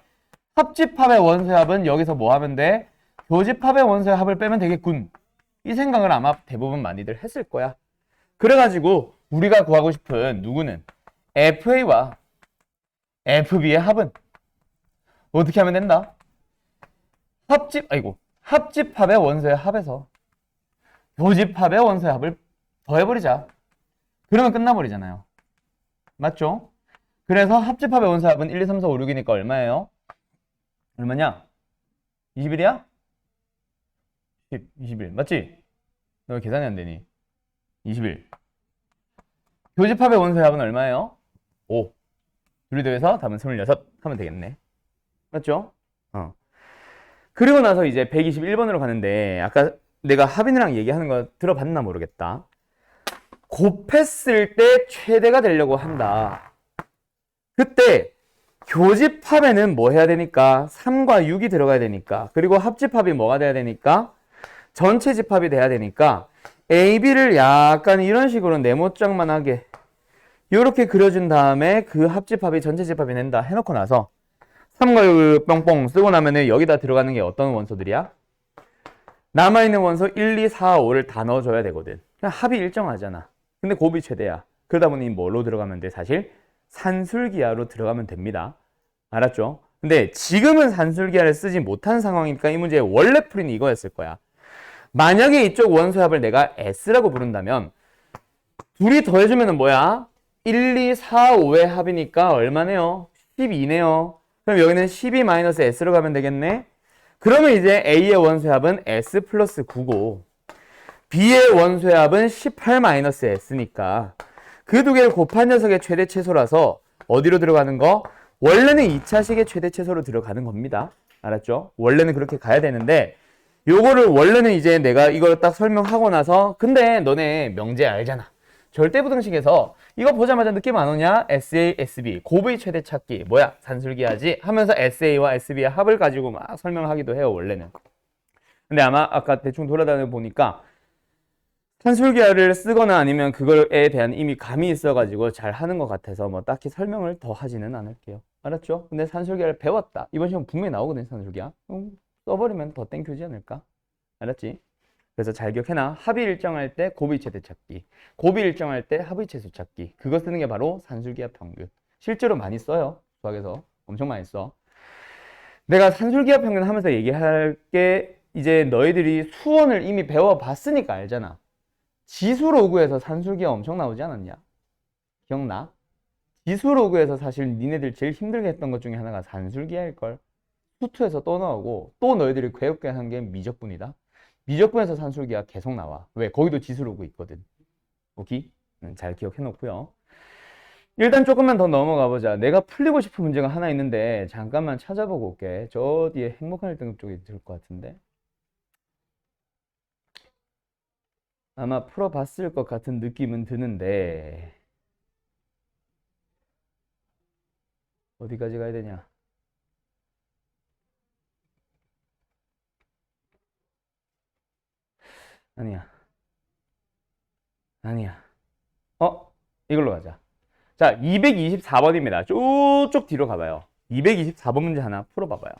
합집합의 원소의 합은 여기서 뭐 하면 돼? 교집합의 원소의 합을 빼면 되겠군. 이 생각을 아마 대부분 많이들 했을 거야. 그래가지고 우리가 구하고 싶은 누구는 FA와 FB의 합은 어떻게 하면 된다? 합집합의 원소의 합에서 교집합의 원소의 합을 더해버리자. 그러면 끝나버리잖아요. 맞죠? 그래서 합집합의 원소의 합은 1, 2, 3, 4, 5, 6이니까 얼마예요? 얼마냐? 21이야? 10, 21. 맞지? 너 계산이 안 되니? 21. 교집합의 원소의 합은 얼마예요? 5. 둘이 더해서 답은 26 하면 되겠네. 맞죠? 그리고 나서 이제 121번으로 가는데, 아까 내가 하빈이랑 얘기하는 거 들어봤나 모르겠다. 곱했을 때 최대가 되려고 한다. 그때 교집합에는 뭐 해야 되니까? 3과 6이 들어가야 되니까. 그리고 합집합이 뭐가 돼야 되니까? 전체 집합이 돼야 되니까 A, B를 약간 이런 식으로 네모장만하게 이렇게 그려준 다음에 그 합집합이 전체 집합이 된다 해놓고 나서 3과 6을 뻥뻥 쓰고 나면은 여기다 들어가는 게 어떤 원소들이야? 남아있는 원소 1, 2, 4, 5를 다 넣어줘야 되거든. 그냥 합이 일정하잖아. 근데 곱이 최대야. 그러다 보니 뭘로 들어가면 돼? 사실 산술기하로 들어가면 됩니다. 알았죠? 근데 지금은 산술기하를 쓰지 못한 상황이니까 이 문제의 원래 풀이는 이거였을 거야. 만약에 이쪽 원소의 합을 내가 S라고 부른다면 둘이 더해주면 뭐야? 1, 2, 4, 5의 합이니까 얼마네요? 12네요. 그럼 여기는 12-s로 가면 되겠네? 그러면 이제 A의 원소의 합은 S 플러스 9고 B의 원소의 합은 18-s니까 그 두 개를 곱한 녀석의 최대 최소라서 어디로 들어가는 거? 원래는 2차식의 최대 최소로 들어가는 겁니다. 알았죠? 원래는 그렇게 가야 되는데 요거를 원래는 이제 내가 이걸 딱 설명하고 나서 근데 너네 명제 알잖아. 절대부등식에서 이거 보자마자 느낌 안 오냐? SA, SB, 곱의 최대 찾기 뭐야? 산술기하지? 하면서 SA와 SB의 합을 가지고 막 설명하기도 해요 원래는. 근데 아마 아까 대충 돌아다녀 보니까 산술기하를 쓰거나 아니면 그거에 대한 이미 감이 있어가지고 잘 하는 것 같아서 뭐 딱히 설명을 더 하지는 않을게요. 알았죠? 근데 산술기하를 배웠다. 이번 시험 분명히 나오거든 산술기하. 써버리면 더 땡큐지 않을까? 알았지? 그래서 잘 기억해놔. 합이 일정할 때 곱의 최대 찾기, 곱이 일정할 때 합의 최소 찾기. 그거 쓰는 게 바로 산술기하 평균. 실제로 많이 써요. 수학에서 엄청 많이 써. 내가 산술기하 평균 하면서 얘기할 게 이제 너희들이 수원을 이미 배워봤으니까 알잖아. 지수로그에서 산술기하 엄청 나오지 않았냐? 기억나? 지수로그에서 사실 니네들 제일 힘들게 했던 것 중에 하나가 산술기하일걸. 수투에서 또 나오고 또 너희들이 괴롭게 한 게 미적분이다. 미적분에서 산술기하 계속 나와. 왜? 거기도 지수로그 있거든. 오케이? 잘 기억해 놓고요. 일단 조금만 더 넘어가 보자. 내가 풀리고 싶은 문제가 하나 있는데 잠깐만 찾아보고 올게. 저 뒤에 행복한 1등급 쪽에 들 것 같은데. 아마 풀어봤을 것 같은 느낌은 드는데 어디까지 가야 되냐? 아니야. 아니야. 이걸로 가자. 자, 224번입니다. 쭉쭉 뒤로 가봐요. 224번 문제 하나 풀어봐봐요.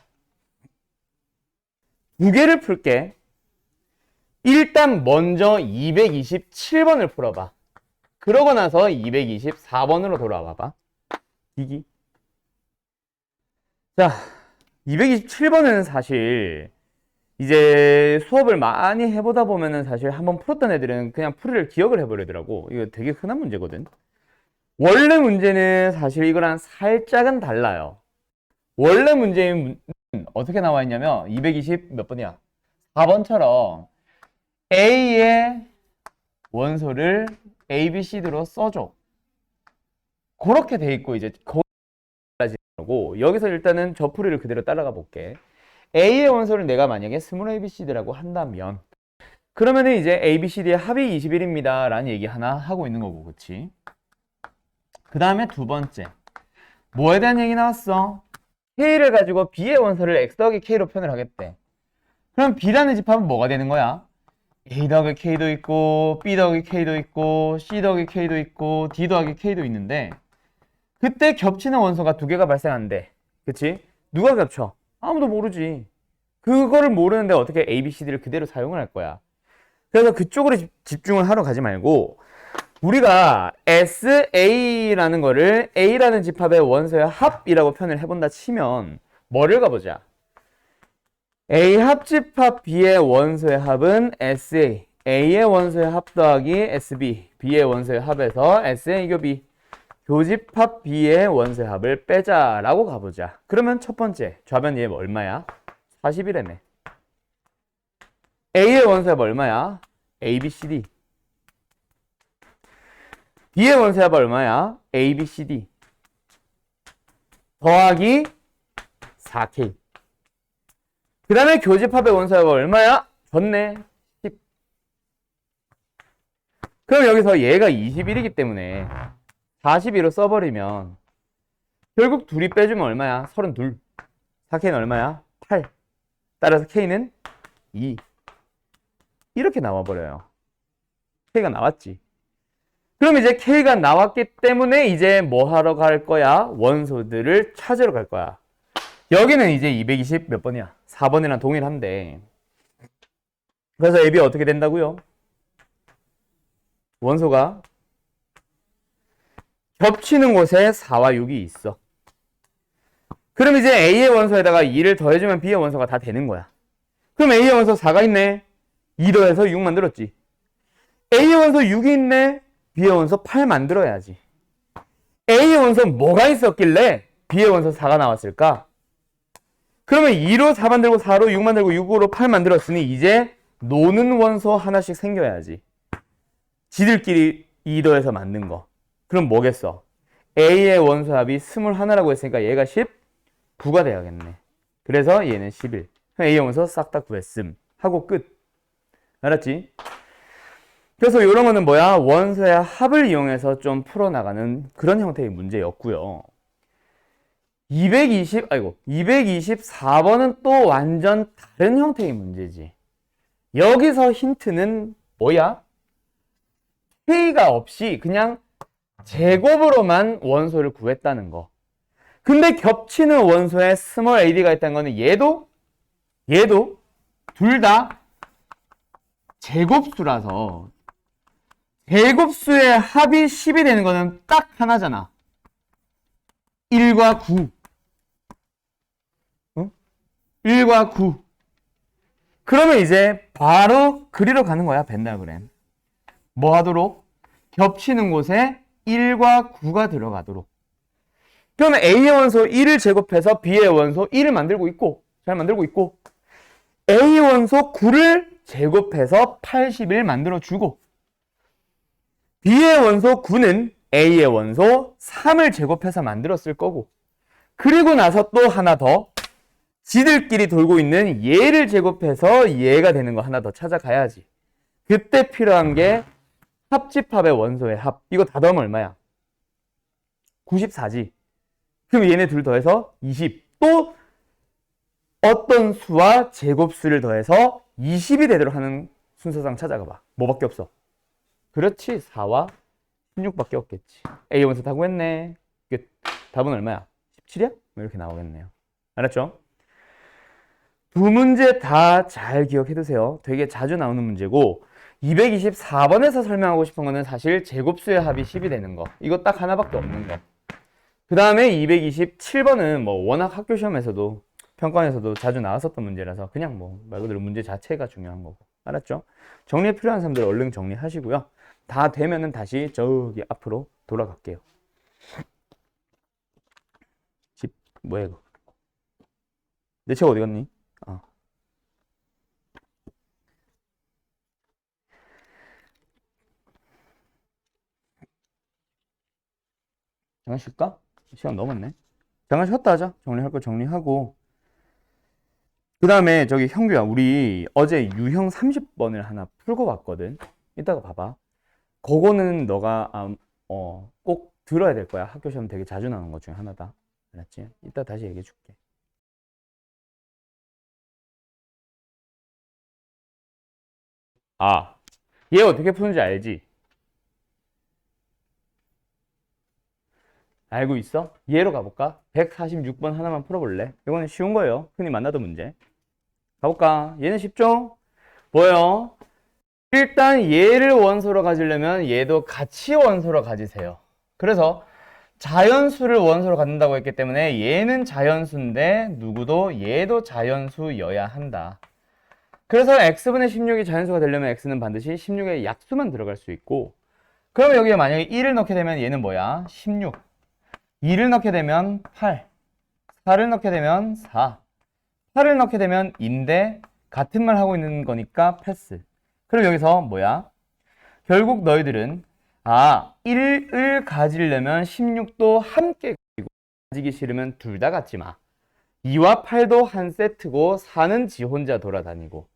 두 개를 풀게. 일단 먼저 227번을 풀어봐. 그러고 나서 224번으로 돌아와봐. 이기. 자, 227번은 사실 이제 수업을 많이 해보다 보면은 사실 한번 풀었던 애들은 그냥 풀이를 기억을 해버리더라고. 이거 되게 흔한 문제거든. 원래 문제는 사실 이거랑 살짝은 달라요. 원래 문제는 어떻게 나와 있냐면 220 몇 번이야? 4번처럼 A의 원소를 A, B, C, D로 써줘. 그렇게 돼 있고 이제 거기 달라지는 거고 여기서 일단은 저 풀이를 그대로 따라가 볼게. A의 원소를 내가 만약에 스몰 A, B, C, D라고 한다면 그러면은 이제 A, B, C, D의 합이 21입니다 라는 얘기 하나 하고 있는 거고 그치? 그 다음에 두 번째 뭐에 대한 얘기 나왔어? K를 가지고 B의 원소를 X 더하기 K로 표현을 하겠대. 그럼 B라는 집합은 뭐가 되는 거야? A 더하기 K도 있고 B 더하기 K도 있고 C 더하기 K도 있고 D 더하기 K도 있는데 그때 겹치는 원소가 두 개가 발생한대. 그치? 누가 겹쳐? 아무도 모르지. 그거를 모르는데 어떻게 A, B, C, D를 그대로 사용을 할 거야. 그래서 그쪽으로 집중을 하러 가지 말고 우리가 SA라는 거를 A라는 집합의 원소의 합이라고 표현을 해본다 치면 뭐를 가보자. A 합집합 B의 원소의 합은 SA, A의 원소의 합 더하기 SB, B의 원소의 합에서 SA 교 B, 교집합 B의 원소의 합을 빼자라고 가보자. 그러면 첫 번째 좌변 얘 얼마야? 41이네. A의 원소의 합 얼마야? A, B, C, D. B의 원소의 합 얼마야? A, B, C, D. 더하기 4K. 그 다음에 교집합의 원소의 합 얼마야? 졌네. 10. 그럼 여기서 얘가 21이기 때문에 42로 써버리면 결국 둘이 빼주면 얼마야? 32. 4K는 얼마야? 8. 따라서 K는 2. 이렇게 나와버려요. K가 나왔지. 그럼 이제 K가 나왔기 때문에 이제 뭐 하러 갈 거야? 원소들을 찾으러 갈 거야. 여기는 이제 220 몇 번이야? 4번이랑 동일한데. 그래서 AB 어떻게 된다고요? 원소가 겹치는 곳에 4와 6이 있어. 그럼 이제 A의 원소에다가 2를 더해주면 B의 원소가 다 되는 거야. 그럼 A의 원소 4가 있네. 2 더해서 6 만들었지. A의 원소 6이 있네. B의 원소 8 만들어야지. A의 원소 뭐가 있었길래 B의 원소 4가 나왔을까? 그러면 2로 4 만들고 4로 6 만들고 6으로 8 만들었으니 이제 노는 원소 하나씩 생겨야지. 지들끼리 2도에서 만든 거. 그럼 뭐겠어? A의 원소합이 21라고 했으니까 얘가 19가 돼야겠네. 그래서 얘는 11. A의 원소 싹 다 구했음. 하고 끝. 알았지? 그래서 이런 거는 뭐야? 원소의 합을 이용해서 좀 풀어나가는 그런 형태의 문제였고요. 224번은 또 완전 다른 형태의 문제지. 여기서 힌트는 뭐야? K가 없이 그냥 제곱으로만 원소를 구했다는 거. 근데 겹치는 원소에 스몰 ad가 있다는 거는 얘도 둘 다 제곱수라서 제곱수의 합이 10이 되는 거는 딱 하나잖아. 1과 9. 응? 1과 9. 그러면 이제 바로 그리러 가는 거야, 벤다그램. 뭐 하도록? 겹치는 곳에 1과 9가 들어가도록. 그러면 A의 원소 1을 제곱해서 B의 원소 1을 만들고 있고, 잘 만들고 있고, A의 원소 9를 제곱해서 81 만들어주고, B의 원소 9는 A의 원소 3을 제곱해서 만들었을 거고, 그리고 나서 또 하나 더 지들끼리 돌고 있는 얘를 제곱해서 얘가 되는 거 하나 더 찾아가야지. 그때 필요한 게 합집합의 원소의 합. 이거 다 더하면 얼마야? 94지. 그럼 얘네 둘 더해서 20. 또 어떤 수와 제곱수를 더해서 20이 되도록 하는 순서상 찾아가 봐. 뭐밖에 없어? 그렇지. 4와 16밖에 없겠지. A 원소 다 구했네. 끝. 답은 얼마야? 17이야? 이렇게 나오겠네요. 알았죠? 두 문제 다 잘 기억해두세요. 되게 자주 나오는 문제고 224번에서 설명하고 싶은 거는 사실 제곱수의 합이 10이 되는 거. 이거 딱 하나밖에 없는 거. 그 다음에 227번은 뭐 워낙 학교 시험에서도 평가원에서도 자주 나왔었던 문제라서 그냥 뭐 말 그대로 문제 자체가 중요한 거고. 알았죠? 정리에 필요한 사람들 얼른 정리하시고요. 다 되면은 다시 저기 앞으로 돌아갈게요. 뭐야 이거? 내 책 어디 갔니? 잠깐 쉴까? 시간 넘었네. 잠깐 쉬었다 하자. 정리할 거 정리하고. 그 다음에 저기 형규야, 우리 어제 유형 30번을 하나 풀고 왔거든. 이따가 봐봐. 그거는 너가 꼭 들어야 될 거야. 학교 시험 되게 자주 나오는 것 중에 하나다. 알았지? 이따 다시 얘기해 줄게. 얘 어떻게 푸는지 알지? 알고 있어? 얘로 가볼까? 146번 하나만 풀어볼래? 이거는 쉬운 거예요. 흔히 만나던 문제. 가볼까? 얘는 쉽죠? 뭐예요? 일단 얘를 원소로 가지려면 얘도 같이 원소로 가지세요. 그래서 자연수를 원소로 갖는다고 했기 때문에 얘는 자연수인데 누구도 얘도 자연수여야 한다. 그래서 x분의 16이 자연수가 되려면 x는 반드시 16의 약수만 들어갈 수 있고, 그러면 여기에 만약에 1을 넣게 되면 얘는 뭐야? 16. 2를 넣게 되면 8. 4를 넣게 되면 4. 8을 넣게 되면 인데 같은 말 하고 있는 거니까 패스. 그럼 여기서 뭐야? 결국 너희들은 1을 가지려면 16도 함께 가지고, 가지기 싫으면 둘 다 갖지 마. 2와 8도 한 세트고 4는 지 혼자 돌아다니고.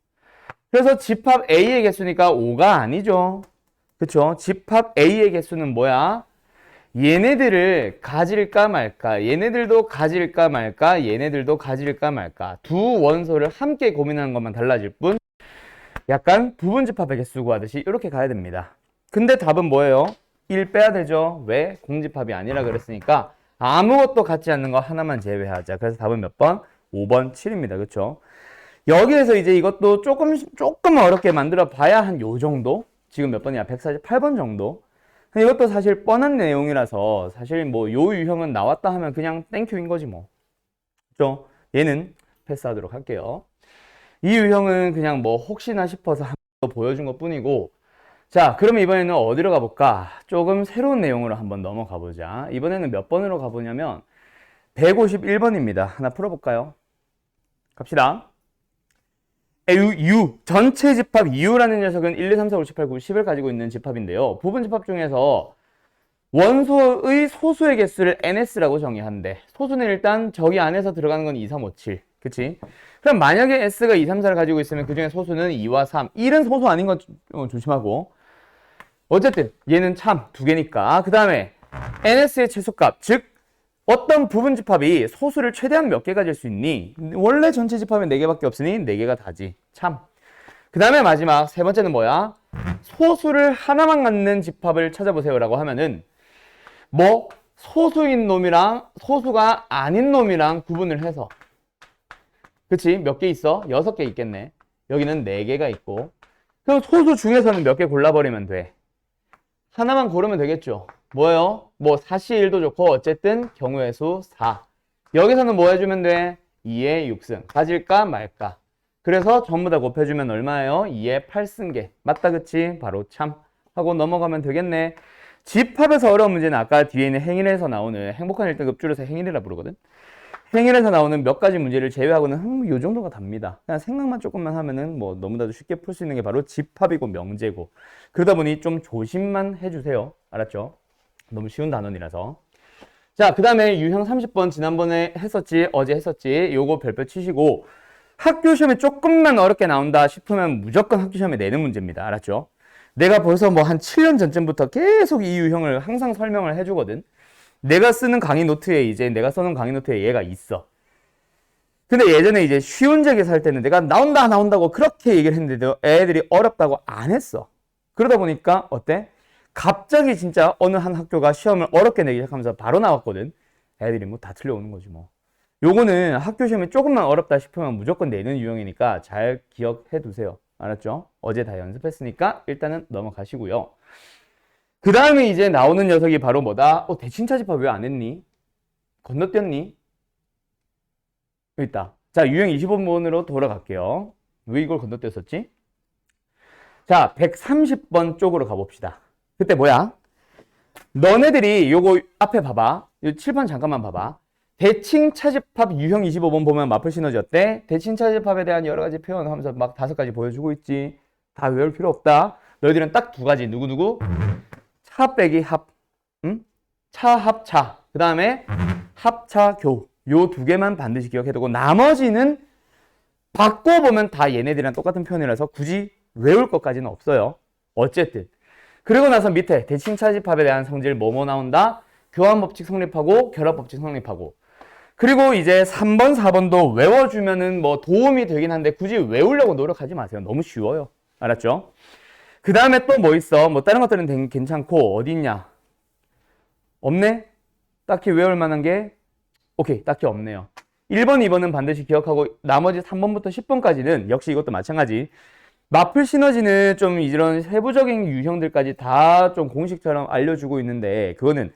그래서 집합 A의 개수니까 5가 아니죠. 그쵸? 집합 A의 개수는 뭐야? 얘네들을 가질까 말까, 얘네들도 가질까 말까, 얘네들도 가질까 말까, 두 원소를 함께 고민하는 것만 달라질 뿐 약간 부분집합의 개수 구하듯이 이렇게 가야 됩니다. 근데 답은 뭐예요? 1 빼야 되죠. 왜? 공집합이 아니라 그랬으니까 아무것도 같지 않는 거 하나만 제외하자. 그래서 답은 몇 번? 5번 7입니다. 그쵸? 여기에서 이제 이것도 조금 어렵게 만들어 봐야 한 요 정도? 지금 몇 번이야? 148번 정도? 이것도 사실 뻔한 내용이라서 사실 뭐 요 유형은 나왔다 하면 그냥 땡큐인 거지 뭐. 그죠? 얘는 패스하도록 할게요. 이 유형은 그냥 뭐 혹시나 싶어서 한 번 더 보여준 것 뿐이고, 자, 그럼 이번에는 어디로 가볼까? 조금 새로운 내용으로 한번 넘어가 보자. 이번에는 몇 번으로 가보냐면 151번입니다. 하나 풀어볼까요? 갑시다. 전체 집합 U라는 녀석은 1, 2, 3, 4, 5, 6, 7, 8, 9, 10을 가지고 있는 집합인데요. 부분 집합 중에서 원소의 소수의 개수를 NS라고 정의한대. 소수는 일단 저기 안에서 들어가는 건 2, 3, 5, 7. 그치? 그럼 만약에 S가 2, 3, 4를 가지고 있으면 그 중에 소수는 2와 3. 1은 소수 아닌 건 조심하고. 어쨌든 얘는 참 두 개니까. 그 다음에 NS의 최소값, 즉 어떤 부분 집합이 소수를 최대한 몇 개 가질 수 있니? 원래 전체 집합은 4개밖에 없으니 4개가 다지. 참. 그 다음에 마지막 세 번째는 뭐야? 소수를 하나만 갖는 집합을 찾아보세요라고 하면은 뭐 소수인 놈이랑 소수가 아닌 놈이랑 구분을 해서, 그치? 몇 개 있어? 6개 있겠네. 여기는 4개가 있고. 그럼 소수 중에서는 몇 개 골라버리면 돼. 하나만 고르면 되겠죠. 뭐예요? 뭐 4시 1도 좋고 어쨌든 경우의 수 4. 여기서는 뭐 해주면 돼? 2의 6승. 가질까 말까. 그래서 전부 다 곱해주면 얼마예요? 2의 8승계. 맞다 그치? 바로 참. 하고 넘어가면 되겠네. 집합에서 어려운 문제는 아까 뒤에 있는 행일에서 나오는 행복한 1등급 줄여서 행일이라 부르거든. 행일에서 나오는 몇 가지 문제를 제외하고는 요 정도가 답니다. 그냥 생각만 조금만 하면은 뭐 너무나도 쉽게 풀 수 있는 게 바로 집합이고 명제고. 그러다 보니 좀 조심만 해주세요. 알았죠? 너무 쉬운 단원이라서. 자, 그 다음에 유형 30번 지난번에 했었지, 어제 했었지. 요거 별표 치시고 학교 시험에 조금만 어렵게 나온다 싶으면 무조건 학교 시험에 내는 문제입니다. 알았죠? 내가 벌써 뭐 한 7년 전쯤부터 계속 이 유형을 항상 설명을 해주거든. 내가 쓰는 강의 노트에 이제 내가 써놓은 강의 노트에 얘가 있어. 근데 예전에 이제 쉬운 제기서 할 때는 내가 나온다고 그렇게 얘기를 했는데도 애들이 어렵다고 안 했어. 그러다 보니까 어때? 갑자기 진짜 어느 한 학교가 시험을 어렵게 내기 시작하면서 바로 나왔거든. 애들이 뭐 다 틀려오는 거지 뭐. 요거는 학교 시험이 조금만 어렵다 싶으면 무조건 내는 유형이니까 잘 기억해 두세요. 알았죠? 어제 다 연습했으니까 일단은 넘어가시고요. 그 다음에 이제 나오는 녀석이 바로 뭐다? 대칭차 집합 왜 안 했니? 건너뛰었니? 여기 있다. 자, 유형 25번으로 돌아갈게요. 왜 이걸 건너뛰었었지? 자, 130번 쪽으로 가봅시다. 그때 뭐야? 너네들이 요거 앞에 봐봐. 요 7번 잠깐만 봐봐. 대칭차 집합 유형 25번 보면 마플 시너지 어때? 대칭차 집합에 대한 여러 가지 표현 하면서 막 5가지 보여주고 있지. 다 외울 필요 없다. 너희들은 딱 2가지. 누구? 차 빼기 합. 응? 차 합차. 그 다음에 합차 교. 요 2개만 반드시 기억해두고 나머지는 바꿔보면 다 얘네들이랑 똑같은 표현이라서 굳이 외울 것까지는 없어요. 어쨌든. 그리고 나서 밑에 대칭차 집합에 대한 성질 뭐뭐 나온다? 교환법칙 성립하고 결합법칙 성립하고. 그리고 이제 3번, 4번도 외워주면은 뭐 도움이 되긴 한데 굳이 외우려고 노력하지 마세요. 너무 쉬워요. 알았죠? 그 다음에 또 뭐 있어? 뭐 다른 것들은 괜찮고 어디 있냐? 없네? 딱히 외울 만한 게 오케이, 딱히 없네요. 1번, 2번은 반드시 기억하고 나머지 3번부터 10번까지는 역시 이것도 마찬가지. 마플 시너지는 좀 이런 세부적인 유형들까지 다 좀 공식처럼 알려주고 있는데 그거는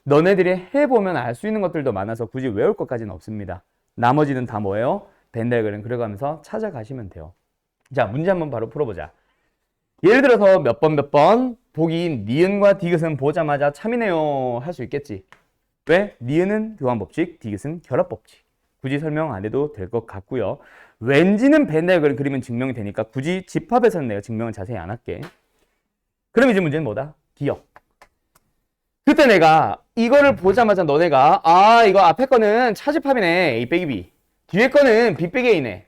너네들이 해보면 알 수 있는 것들도 많아서 굳이 외울 것까지는 없습니다. 나머지는 다 뭐예요? 벤달그램 그려가면서 찾아가시면 돼요. 자, 문제 한번 바로 풀어보자. 예를 들어서 몇 번 보기 니은과 디귿은 보자마자 참이네요 할 수 있겠지. 왜? 니은은 교환법칙, 디귿은 결합법칙. 굳이 설명 안 해도 될 것 같고요. 왠지는 벤다이어그램 그리면 증명이 되니까 굳이 집합에서는 내가 증명을 자세히 안 할게. 그럼 이제 문제는 뭐다? 기억. 그때 내가 이거를 보자마자 너네가 이거 앞에 거는 차집합이네. A 빼기 B. 뒤에 거는 B 빼기 A네.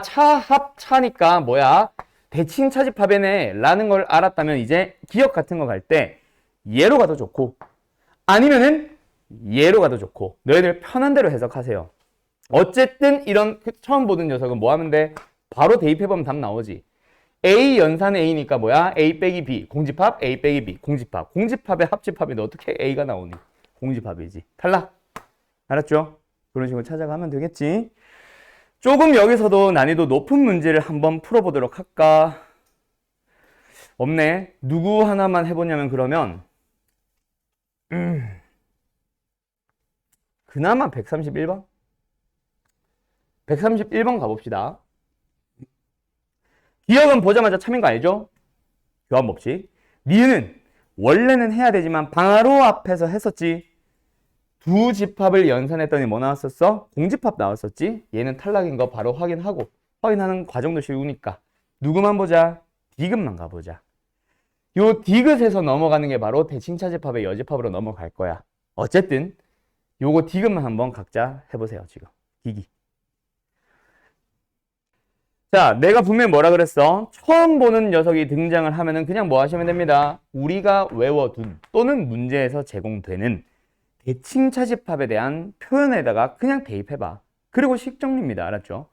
차합차니까 뭐야? 대칭 차집합이네 라는 걸 알았다면 이제 기억 같은 거 갈 때 얘로 가도 좋고 아니면은 얘로 가도 좋고 너희들 편한 대로 해석하세요. 어쨌든 이런 처음 보는 녀석은 뭐 하면 돼? 바로 대입해보면 답 나오지. A 연산 A니까 뭐야? A 빼기 B 공집합 A 빼기 B 공집합. 공집합의 합집합인데 어떻게 A가 나오니? 공집합이지. 탈락. 알았죠? 그런 식으로 찾아가면 되겠지. 조금 여기서도 난이도 높은 문제를 한번 풀어보도록 할까? 없네. 누구 하나만 해보냐면 그러면 그나마 131번? 131번 가봅시다. 기억은 보자마자 참인 거 알죠? 교환법칙. 니은 원래는 해야 되지만 바로 앞에서 했었지. 두 집합을 연산했더니 뭐 나왔었어? 공집합 나왔었지. 얘는 탈락인 거 바로 확인하는 과정도 쉬우니까 누구만 보자? 디귿만 가보자. 요 디귿에서 넘어가는 게 바로 대칭차집합의 여집합으로 넘어갈 거야. 어쨌든 요거 디귿만 한번 각자 해보세요. 지금 기기. 자, 내가 분명히 뭐라 그랬어? 처음 보는 녀석이 등장을 하면은 그냥 뭐 하시면 됩니다. 우리가 외워둔 또는 문제에서 제공되는 대칭차집합에 대한 표현에다가 그냥 대입해봐. 그리고 식정리입니다. 알았죠?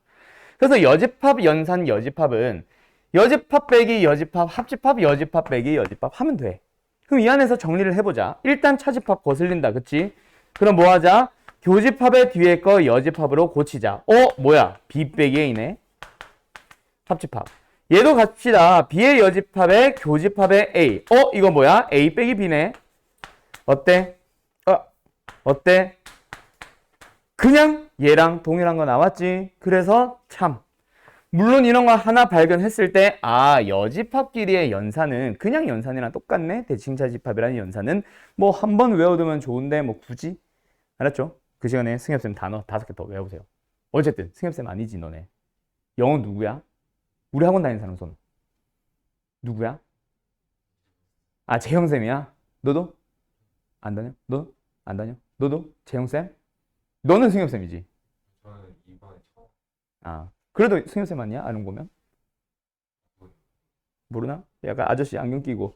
그래서 여집합, 연산, 여집합은 여집합 빼기 여집합, 합집합, 여집합 빼기 여집합 하면 돼. 그럼 이 안에서 정리를 해보자. 일단 차집합 거슬린다. 그치? 그럼 뭐 하자? 교집합의 뒤에 거 여집합으로 고치자. 뭐야? B 빼기 A네. 합집합. 얘도 갑시다. B의 여집합에 교집합의 A. 이거 뭐야? A 빼기 B네. 어때? 어때? 그냥 얘랑 동일한 거 나왔지. 그래서 참. 물론 이런 거 하나 발견했을 때 여집합끼리의 연산은 그냥 연산이랑 똑같네. 대칭차집합이라는 연산은 뭐 한 번 외워두면 좋은데 뭐 굳이? 알았죠? 그 시간에 승엽쌤 단어 5개 더 외워보세요. 어쨌든 승엽쌤 아니지 너네. 영어 누구야? 우리 학원 다니는 사람 손. 누구야? 재형쌤이야? 너도? 안 다녀? 너? 안 다녀? 너도? 재형쌤? 너는 승엽쌤이지? 저는 이번에 처음. 그래도 승엽쌤 아니야? 아는 거면? 모르나? 약간 아저씨 안경 끼고.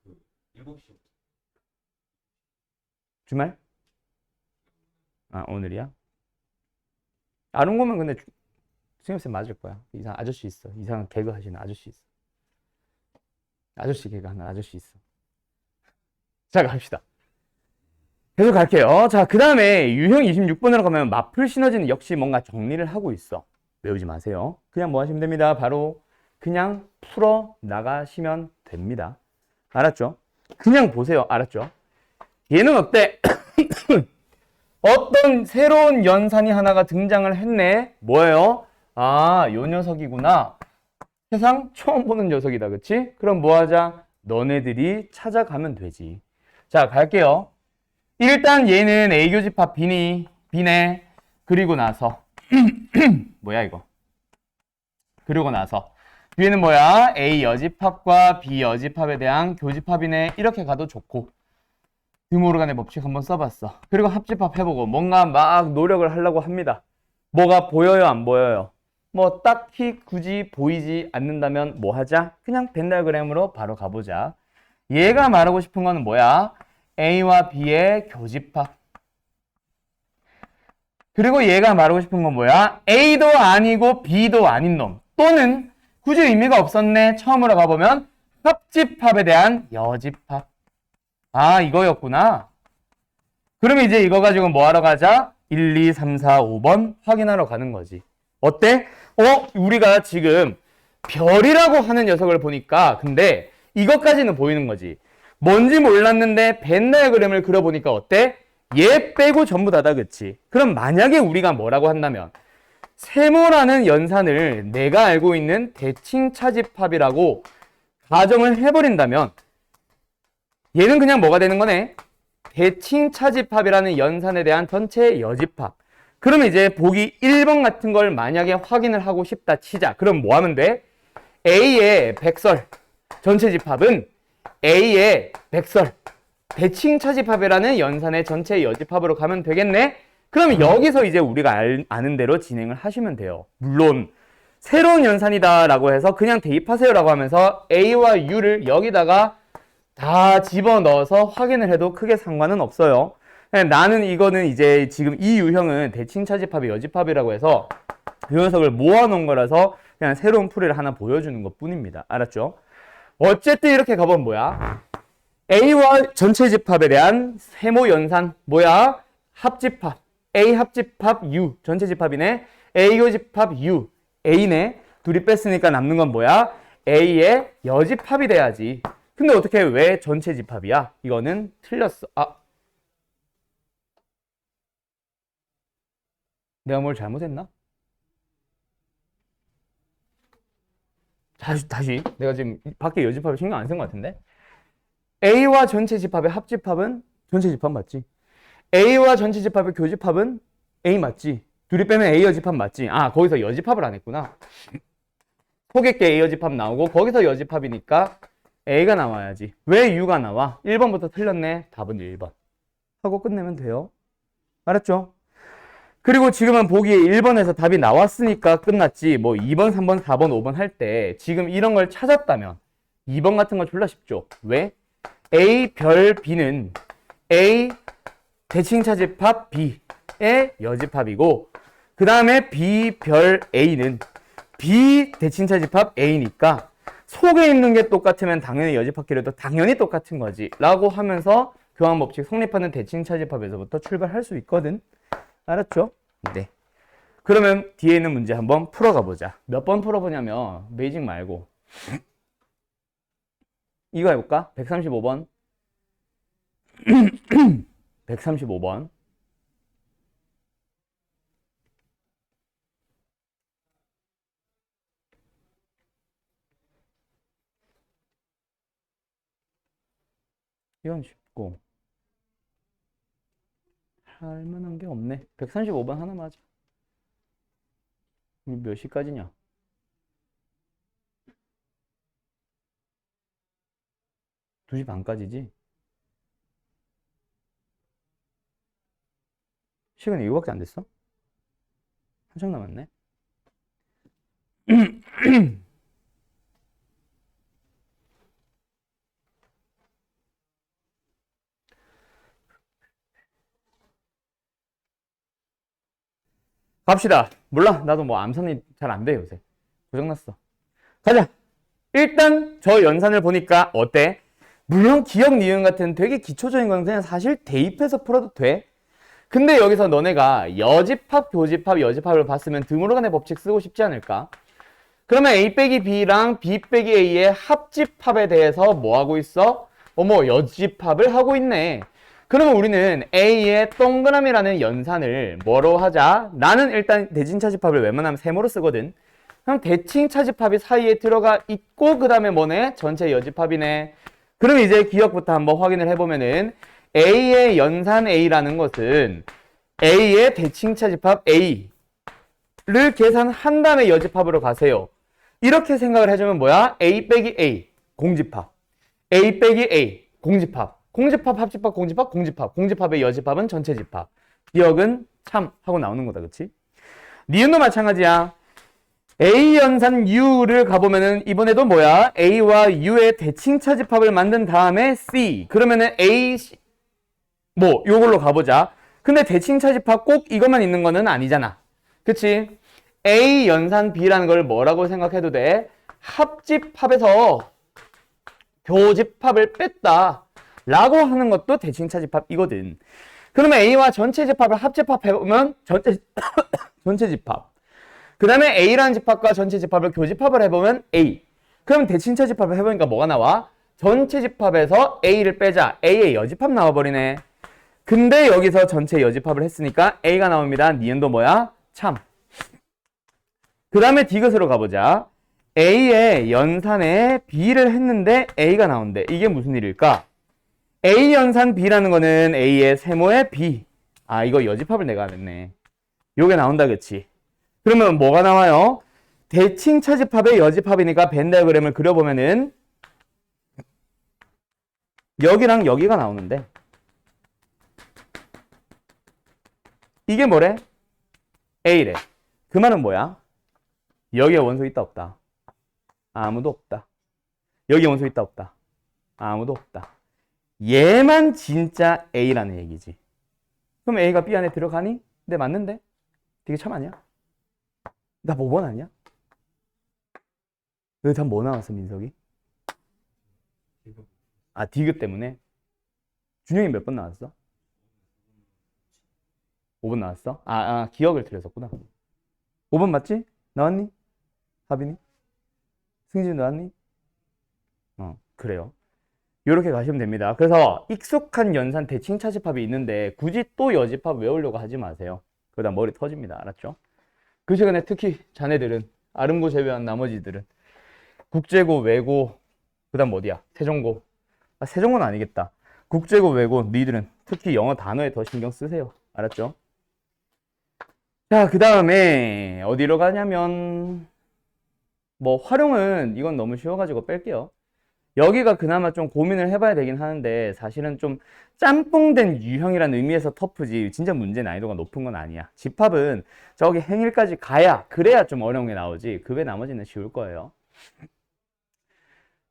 그 7시 주말? 오늘이야? 아는 거면 근데 승엽쌤 맞을 거야. 이상한 아저씨 있어. 이상한 개그 하시는 아저씨 있어. 아저씨 개그 하는 아저씨 있어. 자, 갑시다. 계속 갈게요. 자, 그 다음에 유형 26번으로 가면 마플 시너지는 역시 뭔가 정리를 하고 있어. 외우지 마세요. 그냥 뭐 하시면 됩니다. 바로 그냥 풀어 나가시면 됩니다. 알았죠? 그냥 보세요. 알았죠? 얘는 어때? 어떤 새로운 연산이 하나가 등장을 했네. 뭐예요? 요 녀석이구나. 세상 처음 보는 녀석이다. 그치? 그럼 뭐 하자? 너네들이 찾아가면 되지. 자, 갈게요. 일단 얘는 A 교집합 B네. 그리고 나서 뭐야 이거? 그리고 나서 뒤에는 뭐야? A 여집합과 B 여집합에 대한 교집합이네. 이렇게 가도 좋고 드모르간의 법칙 한번 써봤어. 그리고 합집합 해보고 뭔가 막 노력을 하려고 합니다. 뭐가 보여요? 안 보여요? 뭐 딱히 굳이 보이지 않는다면 뭐 하자? 그냥 벤 다이어그램으로 바로 가보자. 얘가 말하고 싶은 거는 뭐야? A와 B의 교집합. 그리고 얘가 말하고 싶은 건 뭐야? A도 아니고 B도 아닌 놈. 또는 굳이 의미가 없었네. 처음으로 가보면 합집합에 대한 여집합. 이거였구나. 그럼 이제 이거 가지고 뭐 하러 가자? 1, 2, 3, 4, 5번 확인하러 가는 거지. 어때? 우리가 지금 별이라고 하는 녀석을 보니까 근데 이것까지는 보이는 거지. 뭔지 몰랐는데 벤 다이어그램을 그려보니까 어때? 얘 빼고 전부 다다. 그치? 그럼 만약에 우리가 뭐라고 한다면 세모라는 연산을 내가 알고 있는 대칭차집합이라고 가정을 해버린다면 얘는 그냥 뭐가 되는 거네? 대칭차집합이라는 연산에 대한 전체 여집합. 그러면 이제 보기 1번 같은 걸 만약에 확인을 하고 싶다 치자. 그럼 뭐 하면 돼? A의 백설 전체 집합은 A의 백설 대칭차집합이라는 연산의 전체 여집합으로 가면 되겠네? 그럼 여기서 이제 우리가 아는 대로 진행을 하시면 돼요. 물론 새로운 연산이다 라고 해서 그냥 대입하세요 라고 하면서 A와 U를 여기다가 다 집어넣어서 확인을 해도 크게 상관은 없어요. 나는 이거는 이제 지금 이 유형은 대칭차집합의 여집합이라고 해서 그 녀석을 모아놓은 거라서 그냥 새로운 풀이를 하나 보여주는 것 뿐입니다. 알았죠? 어쨌든 이렇게 가보면 뭐야? A와 전체 집합에 대한 세모 연산 뭐야? 합집합 A 합집합 U 전체 집합이네. A 교집합 U A네. 둘이 뺐으니까 남는 건 뭐야? A의 여집합이 돼야지. 근데 어떻게 왜 전체 집합이야? 이거는 틀렸어. 내가 뭘 잘못했나? 다시. 내가 지금 밖에 여집합을 신경 안 쓴 것 같은데? A와 전체 집합의 합집합은 전체 집합 맞지? A와 전체 집합의 교집합은 A 맞지? 둘이 빼면 A 여집합 맞지? 아, 거기서 여집합을 안 했구나. 속에 게 A 여집합 나오고 거기서 여집합이니까 A가 나와야지. 왜 U가 나와? 1번부터 틀렸네. 답은 1번. 하고 끝내면 돼요. 알았죠? 그리고 지금은 보기에 1번에서 답이 나왔으니까 끝났지. 뭐 2번, 3번, 4번, 5번 할 때 지금 이런 걸 찾았다면 2번 같은 거 졸라 쉽죠. 왜? A 별 B는 A 대칭차 집합 B의 여집합이고 그 다음에 B 별 A는 B 대칭차 집합 A니까 속에 있는 게 똑같으면 당연히 여집합끼리도 당연히 똑같은 거지 라고 하면서 교환법칙 성립하는 대칭차 집합에서부터 출발할 수 있거든. 알았죠? 네. 그러면 뒤에 있는 문제 한번 풀어가 보자. 몇 번 풀어보냐면 베이직 말고 이거 해볼까? 135번 135번 이건 쉽고 할만한 게 없네. 135번 하나 맞아. 우리 몇 시까지냐? 2시 반까지지? 시간이 이거밖에 안 됐어? 한참 남았네. 갑시다. 몰라. 나도 뭐 암산이 잘 안 돼, 요새. 고장났어. 가자. 일단 저 연산을 보니까 어때? 물론 기억, 니은 같은 되게 기초적인 건 그냥 사실 대입해서 풀어도 돼. 근데 여기서 너네가 여집합, 교집합, 여집합을 봤으면 드모르간의 법칙 쓰고 싶지 않을까? 그러면 A 빼기 B랑 B 빼기 A의 합집합에 대해서 뭐 하고 있어? 여집합을 하고 있네. 그러면 우리는 A의 동그라미라는 연산을 뭐로 하자? 나는 일단 대칭차집합을 웬만하면 세모로 쓰거든. 그럼 대칭차집합이 사이에 들어가 있고 그 다음에 뭐네? 전체 여집합이네. 그럼 이제 기억부터 한번 확인을 해보면은 A의 연산 A라는 것은 A의 대칭차집합 A를 계산한 다음에 여집합으로 가세요. 이렇게 생각을 해주면 뭐야? A 빼기 A 공집합, A 빼기 A 공집합, 공집합, 합집합, 공집합, 공집합, 공집합의 여집합은 전체 집합. 기억은 참 하고 나오는 거다, 그치? 니은도 마찬가지야. A 연산 U를 가보면은 이번에도 뭐야? A와 U의 대칭차 집합을 만든 다음에 C. 그러면은 A, 요걸로 가보자. 근데 대칭차 집합 꼭 이것만 있는 거는 아니잖아. 그치? A 연산 B라는 걸 뭐라고 생각해도 돼? 합집합에서 교집합을 뺐다 라고 하는 것도 대칭차 집합이거든. 그러면 A와 전체 집합을 합집합 해보면 전체 집합. 그 다음에 A라는 집합과 전체 집합을 교집합을 해보면 A. 그럼 대칭차 집합을 해보니까 뭐가 나와? 전체 집합에서 A를 빼자. A의 여집합 나와버리네. 근데 여기서 전체 여집합을 했으니까 A가 나옵니다. 니은도 뭐야? 참. 그 다음에 디귿으로 가보자. A의 연산에 B를 했는데 A가 나온대. 이게 무슨 일일까? A 연산 B라는 거는 A의 세모의 B. 아, 이거 여집합을 내가 안 했네. 요게 나온다, 그치? 그러면 뭐가 나와요? 대칭차 집합의 여집합이니까 벤 다이어그램을 그려보면은 여기랑 여기가 나오는데 이게 뭐래? A래. 그 말은 뭐야? 여기에 원소 있다 없다? 아무도 없다. 여기에 원소 있다 없다? 아무도 없다. 얘만 진짜 A라는 얘기지. 그럼 A가 B 안에 들어가니? 네, 맞는데? 되게 참 아니야? 나 5번 아니야? 여기 답 뭐 나왔어, 민석이? 아, 디귿 때문에? 준영이 몇 번 나왔어? 5번 나왔어? 기억을 틀렸었구나. 5번 맞지? 나왔니? 하빈이? 승진 나왔니? 그래요. 이렇게 가시면 됩니다. 그래서 익숙한 연산 대칭차 집합이 있는데 굳이 또 여집합 외우려고 하지 마세요. 그러다 머리 터집니다. 알았죠? 그 시간에 특히 자네들은, 아름고 제외한 나머지들은 국제고, 외고, 그 다음 어디야? 세종고. 아, 세종고는 아니겠다. 국제고, 외고, 니들은 특히 영어 단어에 더 신경 쓰세요. 알았죠? 자, 그 다음에 어디로 가냐면 뭐 활용은 이건 너무 쉬워가지고 뺄게요. 여기가 그나마 좀 고민을 해봐야 되긴 하는데 사실은 좀 짬뽕된 유형이라는 의미에서 터프지 진짜 문제 난이도가 높은 건 아니야. 집합은 저기 행일까지 가야 그래야 좀 어려운 게 나오지 그 외 나머지는 쉬울 거예요.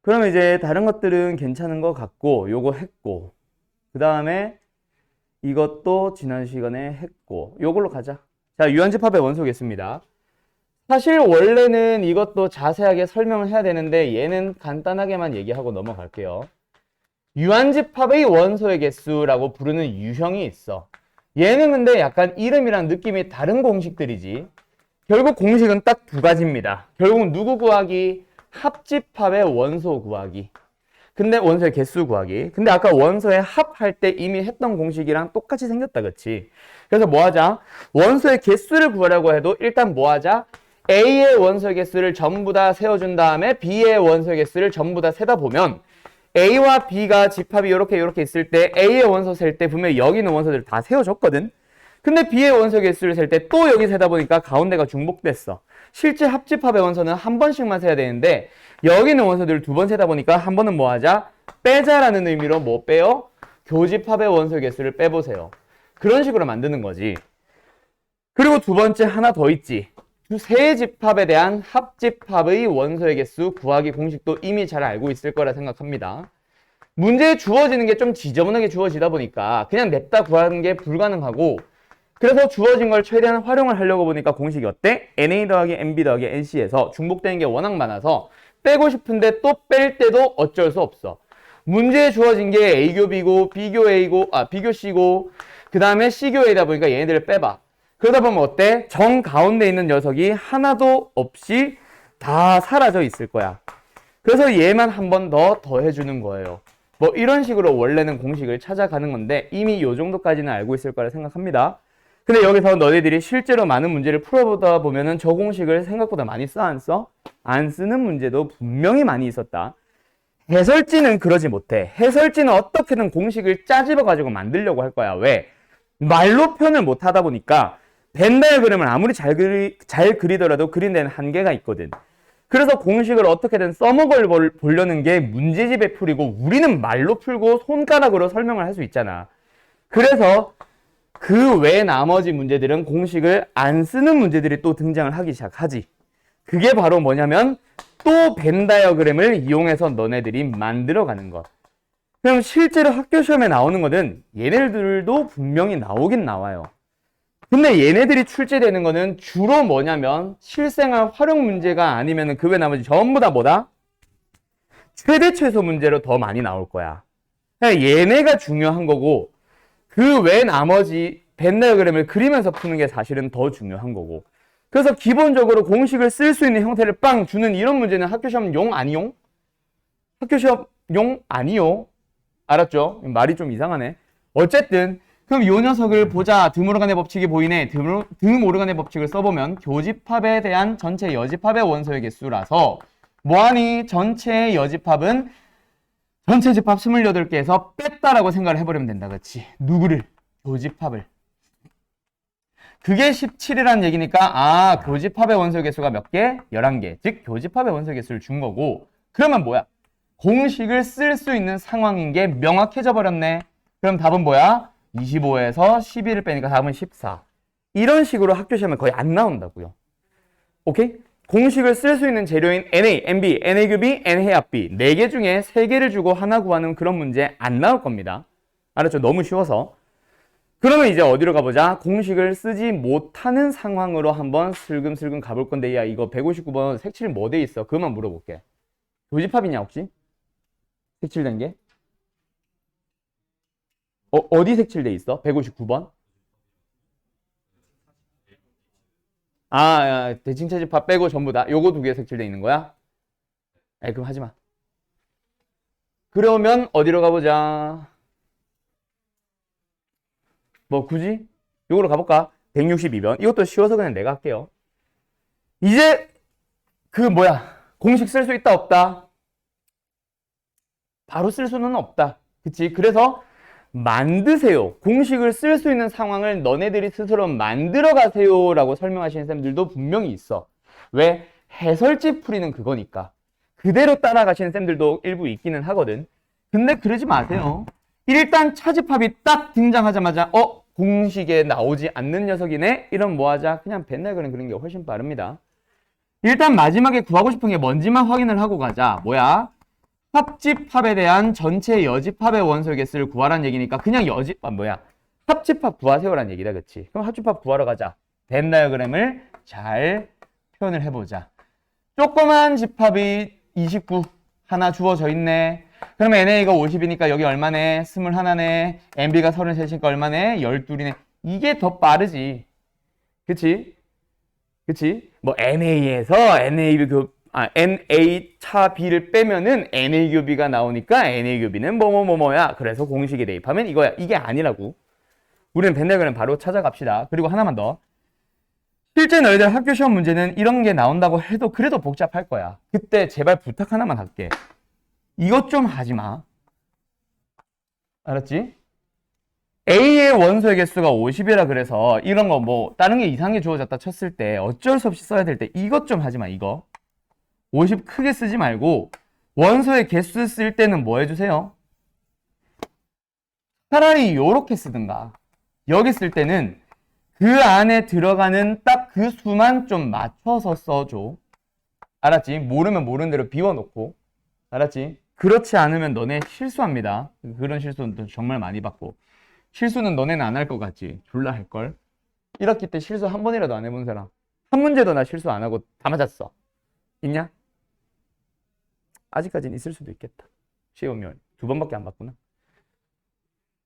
그러면 이제 다른 것들은 괜찮은 것 같고 요거 했고 그 다음에 이것도 지난 시간에 했고 요걸로 가자. 자, 유한집합의 원소겠습니다. 사실 원래는 이것도 자세하게 설명을 해야 되는데 얘는 간단하게만 얘기하고 넘어갈게요. 유한집합의 원소의 개수라고 부르는 유형이 있어. 얘는 근데 약간 이름이랑 느낌이 다른 공식들이지. 결국 공식은 딱 두 가지입니다. 결국 누구 구하기? 합집합의 원소 구하기. 근데 원소의 개수 구하기. 근데 아까 원소의 합할 때 이미 했던 공식이랑 똑같이 생겼다, 그치? 그래서 뭐 하자? 원소의 개수를 구하려고 해도 일단 뭐 하자? A의 원소의 개수를 전부 다 세워준 다음에 B의 원소의 개수를 전부 다 세다 보면 A와 B가 집합이 이렇게 있을 때 A의 원소 셀 때 분명히 여기 있는 원소들을 다 세워줬거든? 근데 B의 원소 개수를 셀 때 또 여기 세다 보니까 가운데가 중복됐어. 실제 합집합의 원소는 한 번씩만 세야 되는데 여기 있는 원소들을 두 번 세다 보니까 한 번은 뭐 하자? 빼자라는 의미로 뭐 빼요? 교집합의 원소 개수를 빼보세요. 그런 식으로 만드는 거지. 그리고 두 번째 하나 더 있지. 세 집합에 대한 합집합의 원소의 개수 구하기 공식도 이미 잘 알고 있을 거라 생각합니다. 문제에 주어지는 게 좀 지저분하게 주어지다 보니까 그냥 냅다 구하는 게 불가능하고 그래서 주어진 걸 최대한 활용을 하려고 보니까 공식이 어때? NA 더하기 NB 더하기 NC에서 중복되는 게 워낙 많아서 빼고 싶은데 또 뺄 때도 어쩔 수 없어. 문제에 주어진 게 A교 B고 B교 A고 B교 C고 그 다음에 C교 A다 보니까 얘네들을 빼봐. 그러다 보면 어때? 정 가운데 있는 녀석이 하나도 없이 다 사라져 있을 거야. 그래서 얘만 한 번 더 더해주는 거예요. 뭐 이런 식으로 원래는 공식을 찾아가는 건데 이미 이 정도까지는 알고 있을 거라 생각합니다. 근데 여기서 너희들이 실제로 많은 문제를 풀어보다 보면은 저 공식을 생각보다 많이 써, 안 써? 안 쓰는 문제도 분명히 많이 있었다. 해설지는 그러지 못해. 해설지는 어떻게든 공식을 짜집어가지고 만들려고 할 거야. 왜? 말로 표현을 못 하다 보니까 벤 다이어그램을 아무리 잘 그리더라도 그린 데는 한계가 있거든. 그래서 공식을 어떻게든 써먹어 보려는 게 문제집의 풀이고 우리는 말로 풀고 손가락으로 설명을 할 수 있잖아. 그래서 그 외 나머지 문제들은 공식을 안 쓰는 문제들이 또 등장을 하기 시작하지. 그게 바로 뭐냐면 또 벤 다이어그램을 이용해서 너네들이 만들어가는 것. 그럼 실제로 학교 시험에 나오는 거는 얘네들도 분명히 나오긴 나와요. 근데 얘네들이 출제되는 거는 주로 뭐냐면 실생활 활용 문제가 아니면 그 외 나머지 전부 다 뭐다? 최대 최소 문제로 더 많이 나올 거야. 얘네가 중요한 거고 그 외 나머지 벤 다이어그램을 그리면서 푸는 게 사실은 더 중요한 거고. 그래서 기본적으로 공식을 쓸 수 있는 형태를 빵 주는 이런 문제는 학교 시험 용 아니용? 학교 시험 용 아니요? 알았죠? 말이 좀 이상하네. 어쨌든 그럼 이 녀석을 보자. 드모르간의 법칙이 보이네. 드모르간의 법칙을 써보면 교집합에 대한 전체 여집합의 원소의 개수라서 뭐하니? 전체 여집합은 전체 집합 28개에서 뺐다라고 생각을 해버리면 된다. 그치? 누구를? 교집합을. 그게 17이라는 얘기니까 교집합의 원소의 개수가 몇 개? 11개. 즉 교집합의 원소의 개수를 준 거고 그러면 뭐야? 공식을 쓸 수 있는 상황인 게 명확해져 버렸네. 그럼 답은 뭐야? 25에서 11을 빼니까 답은 14. 이런 식으로 학교 시험에 거의 안 나온다고요. 오케이? 공식을 쓸 수 있는 재료인 NA, NB, NAQB, NHAP 4개 중에 3개를 주고 하나 구하는 그런 문제 안 나올 겁니다. 알았죠? 너무 쉬워서. 그러면 이제 어디로 가보자? 공식을 쓰지 못하는 상황으로 한번 슬금슬금 가볼 건데 야 이거 159번 색칠 뭐 돼 있어? 그것만 물어볼게. 교집합이냐 혹시? 색칠된 게? 어디 색칠돼 있어? 159번? 대칭체 집합 빼고 전부 다 요거 2개 색칠돼 있는 거야? 그럼 하지 마. 그러면 어디로 가보자? 뭐 굳이? 요거로 가볼까? 162번. 이것도 쉬워서 그냥 내가 할게요. 이제 공식 쓸 수 있다 없다? 바로 쓸 수는 없다. 그치? 그래서 만드세요. 공식을 쓸 수 있는 상황을 너네들이 스스로 만들어 가세요 라고 설명하시는 쌤들도 분명히 있어. 왜? 해설지 풀이는 그거니까. 그대로 따라가시는 쌤들도 일부 있기는 하거든. 근데 그러지 마세요. 일단 차집합이 딱 등장하자마자 공식에 나오지 않는 녀석이네? 이런 뭐 하자? 그냥 맨날 그리는 게 훨씬 빠릅니다. 일단 마지막에 구하고 싶은 게 뭔지만 확인을 하고 가자. 뭐야? 합집합에 대한 전체 여집합의 원소의 개수를 구하라는 얘기니까 그냥 합집합 구하세요라는 얘기다. 그치? 그럼 합집합 구하러 가자. 벤 다이어그램을 잘 표현을 해보자. 조그만 집합이 29 하나 주어져 있네. 그러면 NA가 50이니까 여기 얼마네? 21네. MB가 33이니까 얼마네? 12이네. 이게 더 빠르지. 그치? 그치? 뭐 NA에서 NA 차 B를 빼면은 NA 교비가 나오니까 NA 교비는 뭐뭐뭐뭐야. 그래서 공식에 대입하면 이거야. 이게 아니라고. 우리는 벤 다이어그램 바로 찾아갑시다. 그리고 하나만 더. 실제 너희들 학교 시험 문제는 이런 게 나온다고 해도 그래도 복잡할 거야. 그때 제발 부탁 하나만 할게. 이것 좀 하지 마. 알았지? A의 원소의 개수가 50이라 그래서 이런 거 뭐 다른 게 이상하게 주어졌다 쳤을 때 어쩔 수 없이 써야 될 때 이것 좀 하지 마. 이거 50 크게 쓰지 말고 원소의 개수 쓸 때는 뭐 해주세요? 차라리 요렇게 쓰든가. 여기 쓸 때는 그 안에 들어가는 딱 그 수만 좀 맞춰서 써줘. 알았지? 모르면 모르는 대로 비워놓고. 알았지? 그렇지 않으면 너네 실수합니다. 그런 실수는 정말 많이 받고. 실수는 너네는 안 할 것 같지? 졸라 할걸? 1학기 때 실수 한 번이라도 안 해본 사람. 한 문제도 나 실수 안 하고 다 맞았어. 있냐? 아직까지는 있을 수도 있겠다. 시험이 2번밖에 안 봤구나.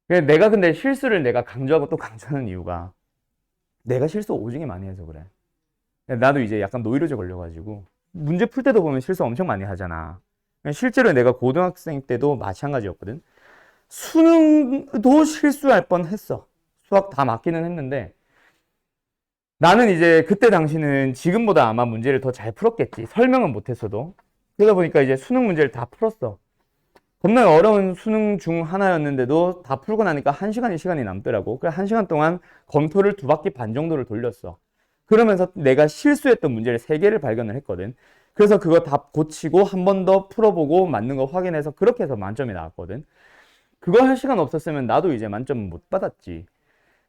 내가 근데 실수를 내가 강조하고 또 강조하는 이유가 내가 실수 오지게 많이 해서 그래. 나도 이제 약간 노이로제 걸려가지고 문제 풀 때도 보면 실수 엄청 많이 하잖아. 실제로 내가 고등학생 때도 마찬가지였거든. 수능도 실수할 뻔했어. 수학 다 맞기는 했는데 나는 이제 그때 당시는 지금보다 아마 문제를 더 잘 풀었겠지. 설명은 못했어도. 그러다 보니까 이제 수능 문제를 다 풀었어. 겁나 어려운 수능 중 하나였는데도 다 풀고 나니까 1시간이 시간이 남더라고. 그래 1시간 동안 검토를 2바퀴 반 정도를 돌렸어. 그러면서 내가 실수했던 문제를 3개를 발견을 했거든. 그래서 그거 다 고치고 한 번 더 풀어보고 맞는 거 확인해서 그렇게 해서 만점이 나왔거든. 그거 할 시간 없었으면 나도 이제 만점 못 받았지.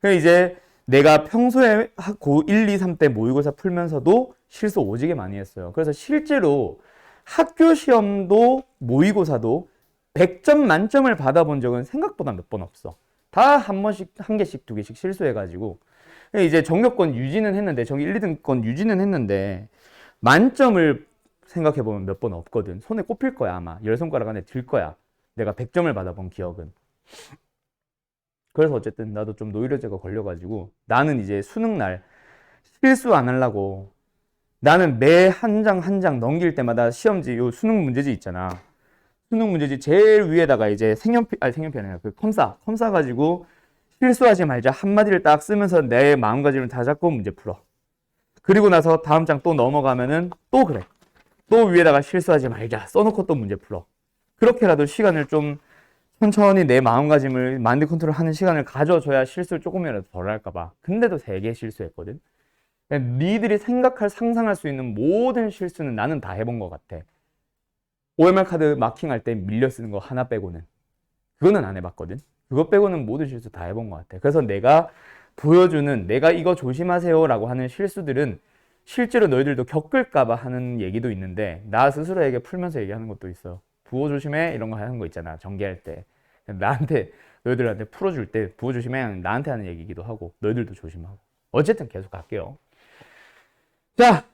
그래 이제 내가 평소에 고 1, 2, 3 때 모의고사 풀면서도 실수 오지게 많이 했어요. 그래서 실제로 학교 시험도 모의고사도 100점 만점을 받아본 적은 생각보다 몇 번 없어. 다 한 번씩, 한 개씩, 2개씩 실수해가지고. 이제 전교권 유지는 했는데, 전교 1, 2등권 유지는 했는데, 만점을 생각해보면 몇 번 없거든. 손에 꼽힐 거야, 아마. 10손가락 안에 들 거야. 내가 100점을 받아본 기억은. 그래서 어쨌든 나도 좀 노이로제가 걸려가지고, 나는 이제 수능날 실수 안 하려고, 나는 매 한 장 한 장 넘길 때마다 시험지, 요 수능 문제지 있잖아. 수능 문제지 제일 위에다가 이제 색연필 아니라 그 컴싸 가지고 실수하지 말자 한마디를 딱 쓰면서 내 마음가짐을 다 잡고 문제 풀어. 그리고 나서 다음 장 또 넘어가면은 또 그래. 또 위에다가 실수하지 말자 써놓고 또 문제 풀어. 그렇게라도 시간을 좀 천천히 내 마음가짐을 마인드 컨트롤하는 시간을 가져줘야 실수를 조금이라도 덜 할까 봐. 근데도 3개 실수했거든. 니들이 생각할 상상할 수 있는 모든 실수는 나는 다 해본 것 같아. OMR 카드 마킹할 때 밀려 쓰는 거 하나 빼고는. 그거는 안 해봤거든. 그거 빼고는 모든 실수 다 해본 것 같아. 그래서 내가 보여주는 내가 이거 조심하세요 라고 하는 실수들은 실제로 너희들도 겪을까봐 하는 얘기도 있는데 나 스스로에게 풀면서 얘기하는 것도 있어. 부호 조심해 이런 거 하는 거 있잖아. 전개할 때. 나한테 너희들한테 풀어줄 때 부호 조심해 나한테 하는 얘기기도 하고 너희들도 조심하고. 어쨌든 계속 갈게요. 자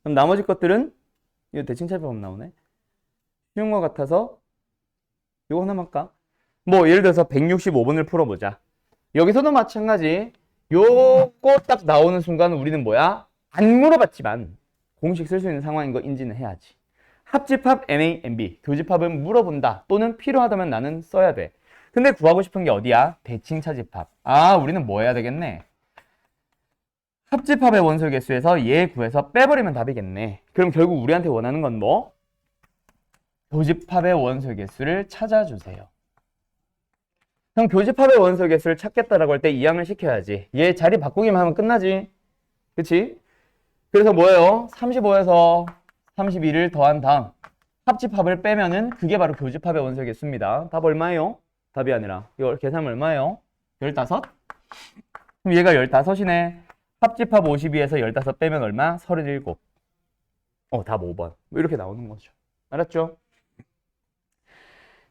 그럼 나머지 것들은 이거 대칭 차이법 나오네. 쉬운 것 같아서 이거 하나만 할까? 뭐 예를 들어서 165번을 풀어보자. 여기서도 마찬가지. 요거 딱 나오는 순간 우리는 뭐야? 안 물어봤지만 공식 쓸 수 있는 상황인 거 인지는 해야지. 합집합 NA, NB, 교집합은 물어본다 또는 필요하다면 나는 써야 돼. 근데 구하고 싶은 게 어디야? 대칭 차집합. 아 우리는 뭐 해야 되겠네? 합집합의 원소 개수에서 얘 구해서 빼버리면 답이겠네. 그럼 결국 우리한테 원하는 건 뭐? 교집합의 원소 개수를 찾아주세요. 형 교집합의 원소 개수를 찾겠다라고 할 때 이항을 시켜야지. 얘 자리 바꾸기만 하면 끝나지. 그치? 그래서 뭐예요? 35에서 31을 더한 다음 합집합을 빼면은 그게 바로 교집합의 원소 개수입니다. 답 얼마예요? 답이 아니라 이거 계산하면 얼마예요? 15? 그럼 얘가 15이네. 합집합 52에서 15 빼면 얼마? 37. 답 5번. 뭐 이렇게 나오는 거죠. 알았죠?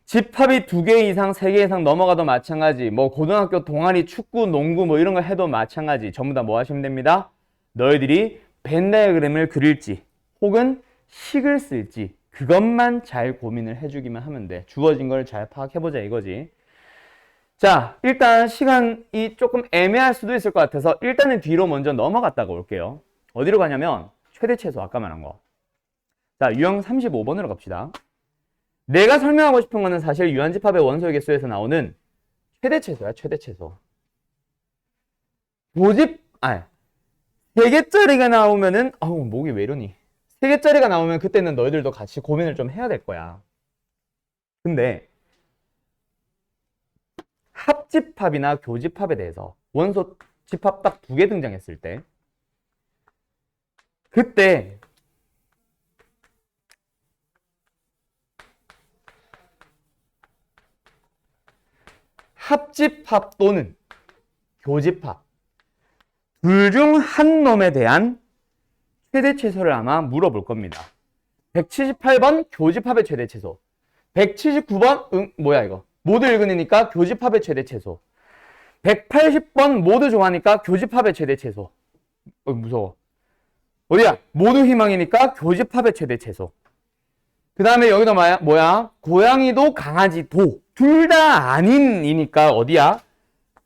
집합이 2개 이상, 3개 이상 넘어가도 마찬가지. 뭐 고등학교 동아리, 축구, 농구 뭐 이런 거 해도 마찬가지. 전부 다 뭐 하시면 됩니다. 너희들이 벤 다이어그램을 그릴지 혹은 식을 쓸지 그것만 잘 고민을 해주기만 하면 돼. 주어진 걸 잘 파악해보자 이거지. 자, 일단 시간이 조금 애매할 수도 있을 것 같아서 일단은 뒤로 먼저 넘어갔다가 올게요. 어디로 가냐면 최대 최소 아까 말한 거. 자, 유형 35번으로 갑시다. 내가 설명하고 싶은 거는 사실 유한집합의 원소의 개수에서 나오는 최대 최소야, 최대 최소. 3개짜리가 나오면은, 목이 왜 이러니? 3개짜리가 나오면 그때는 너희들도 같이 고민을 좀 해야 될 거야. 근데, 합집합이나 교집합에 대해서 원소 집합 딱 2개 등장했을 때, 그때, 합집합 또는 교집합 둘 중 한 놈에 대한 최대 최소를 아마 물어볼 겁니다. 178번 교집합의 최대 최소, 179번 뭐야 이거 모두 읽으니까 교집합의 최대 최소, 180번 모두 좋아하니까 교집합의 최대 최소. 무서워. 어디야? 모두 희망이니까 교집합의 최대 최소. 그 다음에 여기도 뭐야? 고양이도 강아지도 둘 다 아닌이니까 어디야?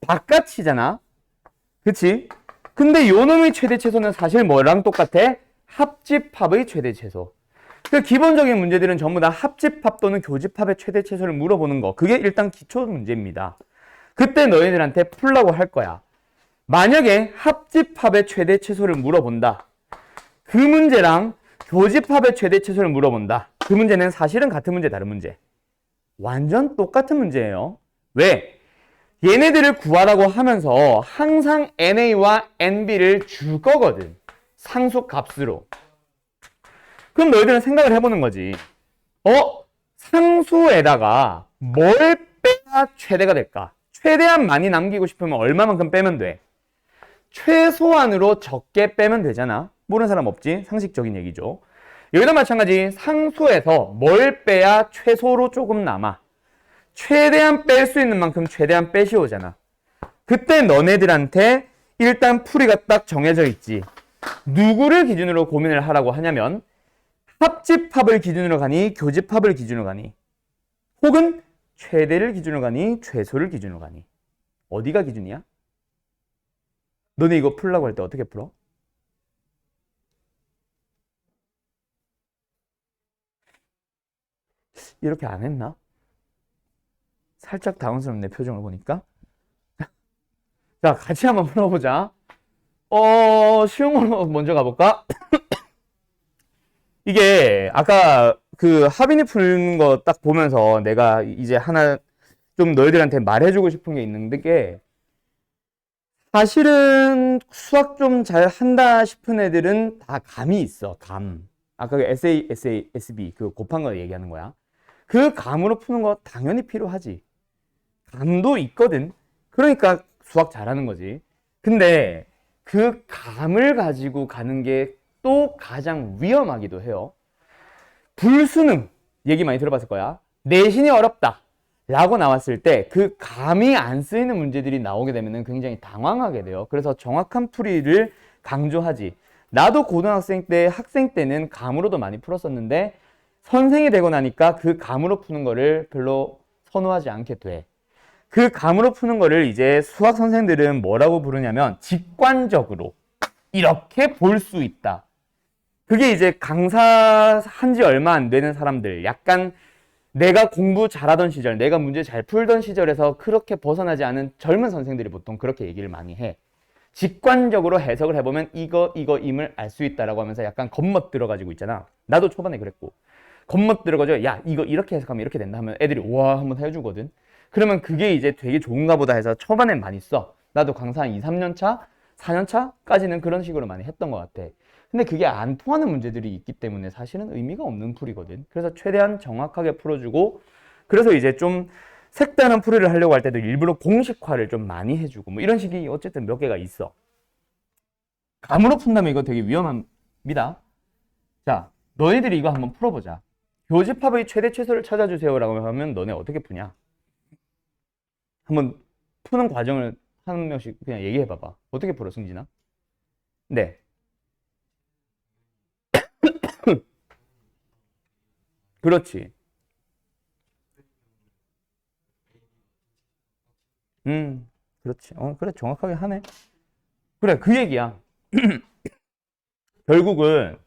바깥이잖아. 그치? 근데 요 놈의 최대 최소는 사실 뭐랑 똑같아? 합집합의 최대 최소. 그 기본적인 문제들은 전부 다 합집합 또는 교집합의 최대 최소를 물어보는 거. 그게 일단 기초 문제입니다. 그때 너희들한테 풀라고 할 거야. 만약에 합집합의 최대 최소를 물어본다. 그 문제랑 교집합의 최대 최소를 물어본다. 그 문제는 사실은 같은 문제, 다른 문제. 완전 똑같은 문제예요. 왜? 얘네들을 구하라고 하면서 항상 NA와 NB를 줄 거거든. 상수 값으로. 그럼 너희들은 생각을 해보는 거지. 상수에다가 뭘 빼야 최대가 될까? 최대한 많이 남기고 싶으면 얼마만큼 빼면 돼? 최소한으로 적게 빼면 되잖아. 모르는 사람 없지? 상식적인 얘기죠. 여기도 마찬가지. 상수에서 뭘 빼야 최소로 조금 남아? 최대한 뺄 수 있는 만큼 최대한 빼시오잖아. 그때 너네들한테 일단 풀이가 딱 정해져 있지. 누구를 기준으로 고민을 하라고 하냐면 합집합을 기준으로 가니 교집합을 기준으로 가니 혹은 최대를 기준으로 가니 최소를 기준으로 가니 어디가 기준이야? 너네 이거 풀라고 할 때 어떻게 풀어? 이렇게 안 했나? 살짝 당황스럽네, 표정을 보니까. 자, 같이 한번 풀어보자. 쉬운 걸로 먼저 가볼까? 이게 아까 그 하빈이 푸는 거 딱 보면서 내가 이제 하나 좀 너희들한테 말해주고 싶은 게 있는데, 사실은 수학 좀 잘 한다 싶은 애들은 다 감이 있어. 감. 아까 그 SB 그 곱한 거 얘기하는 거야. 그 감으로 푸는 거 당연히 필요하지. 감도 있거든. 그러니까 수학 잘하는 거지. 근데 그 감을 가지고 가는 게 또 가장 위험하기도 해요. 불수능 얘기 많이 들어봤을 거야. 내신이 어렵다 라고 나왔을 때 그 감이 안 쓰이는 문제들이 나오게 되면 굉장히 당황하게 돼요. 그래서 정확한 풀이를 강조하지. 나도 고등학생 때, 학생 때는 감으로도 많이 풀었었는데 선생이 되고 나니까 그 감으로 푸는 거를 별로 선호하지 않게 돼. 그 감으로 푸는 거를 이제 수학 선생들은 뭐라고 부르냐면 직관적으로 이렇게 볼 수 있다. 그게 이제 강사한 지 얼마 안 되는 사람들, 약간 내가 공부 잘하던 시절, 내가 문제 잘 풀던 시절에서 그렇게 벗어나지 않은 젊은 선생들이 보통 그렇게 얘기를 많이 해. 직관적으로 해석을 해보면 이거임을 알 수 있다라고 하면서 약간 겉멋들어가지고 있잖아. 나도 초반에 그랬고. 겉멋들어가지고 야 이거 이렇게 해석하면 이렇게 된다 하면 애들이 와 한번 해주거든. 그러면 그게 이제 되게 좋은가 보다 해서 초반엔 많이 써. 나도 강사 한 2, 3년 차, 4년 차까지는 그런 식으로 많이 했던 것 같아. 근데 그게 안 통하는 문제들이 있기 때문에 사실은 의미가 없는 풀이거든. 그래서 최대한 정확하게 풀어주고, 그래서 이제 좀 색다른 풀이를 하려고 할 때도 일부러 공식화를 좀 많이 해주고 뭐 이런 식이 어쨌든 몇 개가 있어. 감으로 푼다면 이거 되게 위험합니다. 자, 너희들이 이거 한번 풀어보자. 교집합의 최대 최소를 찾아주세요라고 하면 너네 어떻게 푸냐? 한번 푸는 과정을 한 명씩 그냥 얘기해봐봐. 어떻게 풀어, 승진아? 네. 그렇지. 그렇지. 그래, 정확하게 하네. 그래, 그 얘기야. 결국은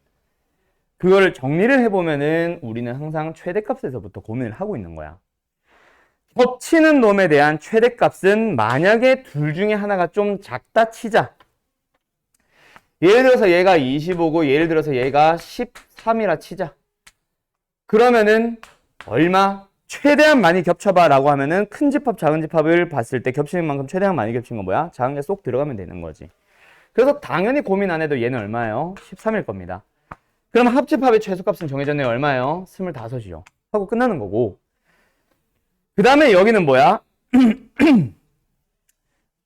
그거를 정리를 해보면은 우리는 항상 최대값에서부터 고민을 하고 있는 거야. 겹치는 놈에 대한 최대값은 만약에 둘 중에 하나가 좀 작다 치자. 예를 들어서 얘가 25고 예를 들어서 얘가 13이라 치자. 그러면은 얼마? 최대한 많이 겹쳐봐 라고 하면은 큰 집합 작은 집합을 봤을 때 겹치는 만큼 최대한 많이 겹친 건 뭐야? 작은 게 쏙 들어가면 되는 거지. 그래서 당연히 고민 안 해도 얘는 얼마예요? 13일 겁니다. 그럼 합집합의 최소값은 정해졌네요. 얼마예요? 25이요. 하고 끝나는 거고. 그 다음에 여기는 뭐야?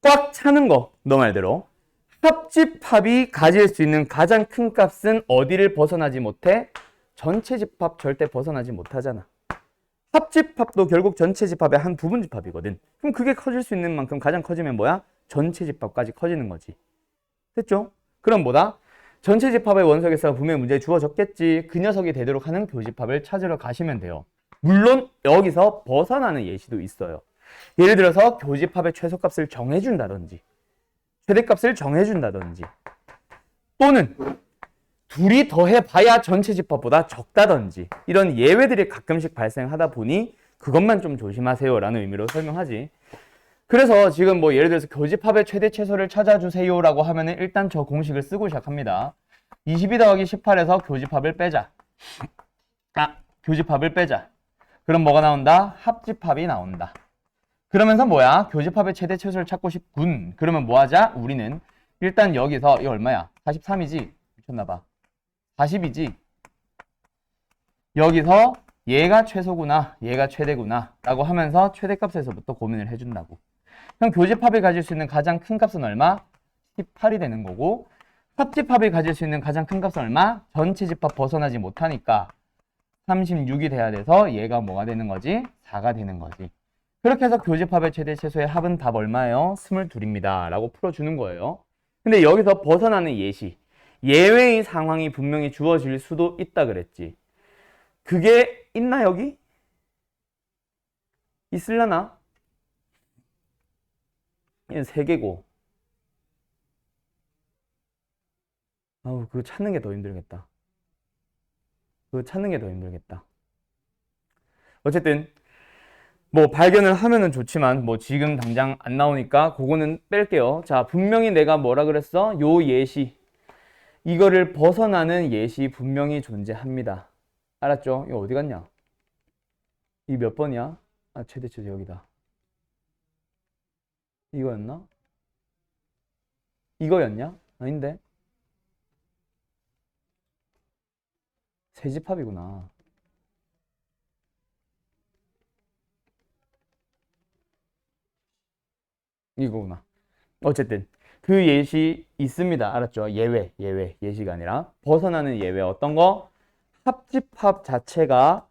꽉 차는 거. 너 말대로. 합집합이 가질 수 있는 가장 큰 값은 어디를 벗어나지 못해? 전체 집합 절대 벗어나지 못하잖아. 합집합도 결국 전체 집합의 한 부분 집합이거든. 그럼 그게 커질 수 있는 만큼 가장 커지면 뭐야? 전체 집합까지 커지는 거지. 됐죠? 그럼 뭐다? 전체 집합의 원석에서 분명히 문제에 주어졌겠지. 그 녀석이 되도록 하는 교집합을 찾으러 가시면 돼요. 물론 여기서 벗어나는 예시도 있어요. 예를 들어서 교집합의 최소값을 정해준다든지 최대값을 정해준다든지 또는 둘이 더해봐야 전체 집합보다 적다든지 이런 예외들이 가끔씩 발생하다 보니 그것만 좀 조심하세요 라는 의미로 설명하지. 그래서 지금 뭐 예를 들어서 교집합의 최대 최소를 찾아주세요 라고 하면은 일단 저 공식을 쓰고 시작합니다. 22 더하기 18에서 교집합을 빼자. 교집합을 빼자. 그럼 뭐가 나온다? 합집합이 나온다. 그러면서 뭐야? 교집합의 최대 최소를 찾고 싶군. 그러면 뭐 하자? 우리는 일단 여기서 이거 얼마야? 43이지? 미쳤나봐. 40이지? 여기서 얘가 최소구나, 얘가 최대구나 라고 하면서 최대값에서부터 고민을 해준다고. 그럼 교집합이 가질 수 있는 가장 큰 값은 얼마? 18이 되는 거고 합집합이 가질 수 있는 가장 큰 값은 얼마? 전체 집합 벗어나지 못하니까 36이 돼야 돼서 얘가 뭐가 되는 거지? 4가 되는 거지. 그렇게 해서 교집합의 최대 최소의 합은 답 얼마예요? 22입니다 라고 풀어주는 거예요. 근데 여기서 벗어나는 예시, 예외의 상황이 분명히 주어질 수도 있다 그랬지. 그게 있나 여기? 있을라나? 얘는 3개고. 아우, 그거 찾는 게 더 힘들겠다. 어쨌든 뭐 발견을 하면은 좋지만 뭐 지금 당장 안 나오니까 그거는 뺄게요. 자, 분명히 내가 뭐라 그랬어? 요 예시, 이거를 벗어나는 예시 분명히 존재합니다. 알았죠? 이거 어디 갔냐? 이 몇 번이야? 최대 최소 여기다. 이거였나? 이거였냐? 아닌데? 세집합이구나. 이거구나. 어쨌든 그 예시 있습니다. 알았죠? 예외, 예시가 아니라 벗어나는 예외. 어떤 거? 합집합 자체가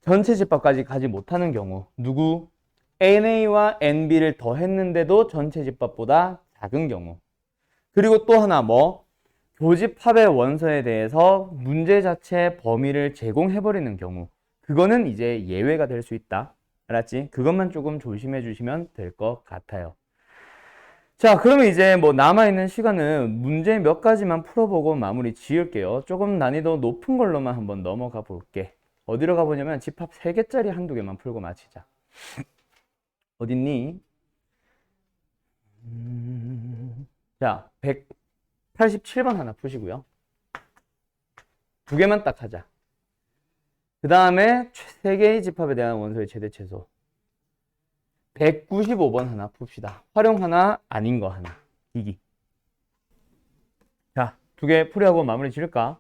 전체 집합까지 가지 못하는 경우. 누구? NA와 NB를 더했는데도 전체 집합보다 작은 경우. 그리고 또 하나 뭐? 교집합의 원소에 대해서 문제 자체 범위를 제공해버리는 경우. 그거는 이제 예외가 될 수 있다. 알았지? 그것만 조금 조심해 주시면 될 것 같아요. 자, 그러면 이제 뭐 남아있는 시간은 문제 몇 가지만 풀어보고 마무리 지을게요. 조금 난이도 높은 걸로만 한번 넘어가 볼게. 어디로 가보냐면 집합 3개짜리 한두 개만 풀고 마치자. 어딨니? 자, 187번 하나 푸시고요. 두 개만 딱 하자. 그 다음에 세 개의 집합에 대한 원소의 최대 최소. 195번 하나 풉시다. 활용 하나, 아닌 거 하나. 이기. 자, 두 개 풀이하고 마무리 지을까?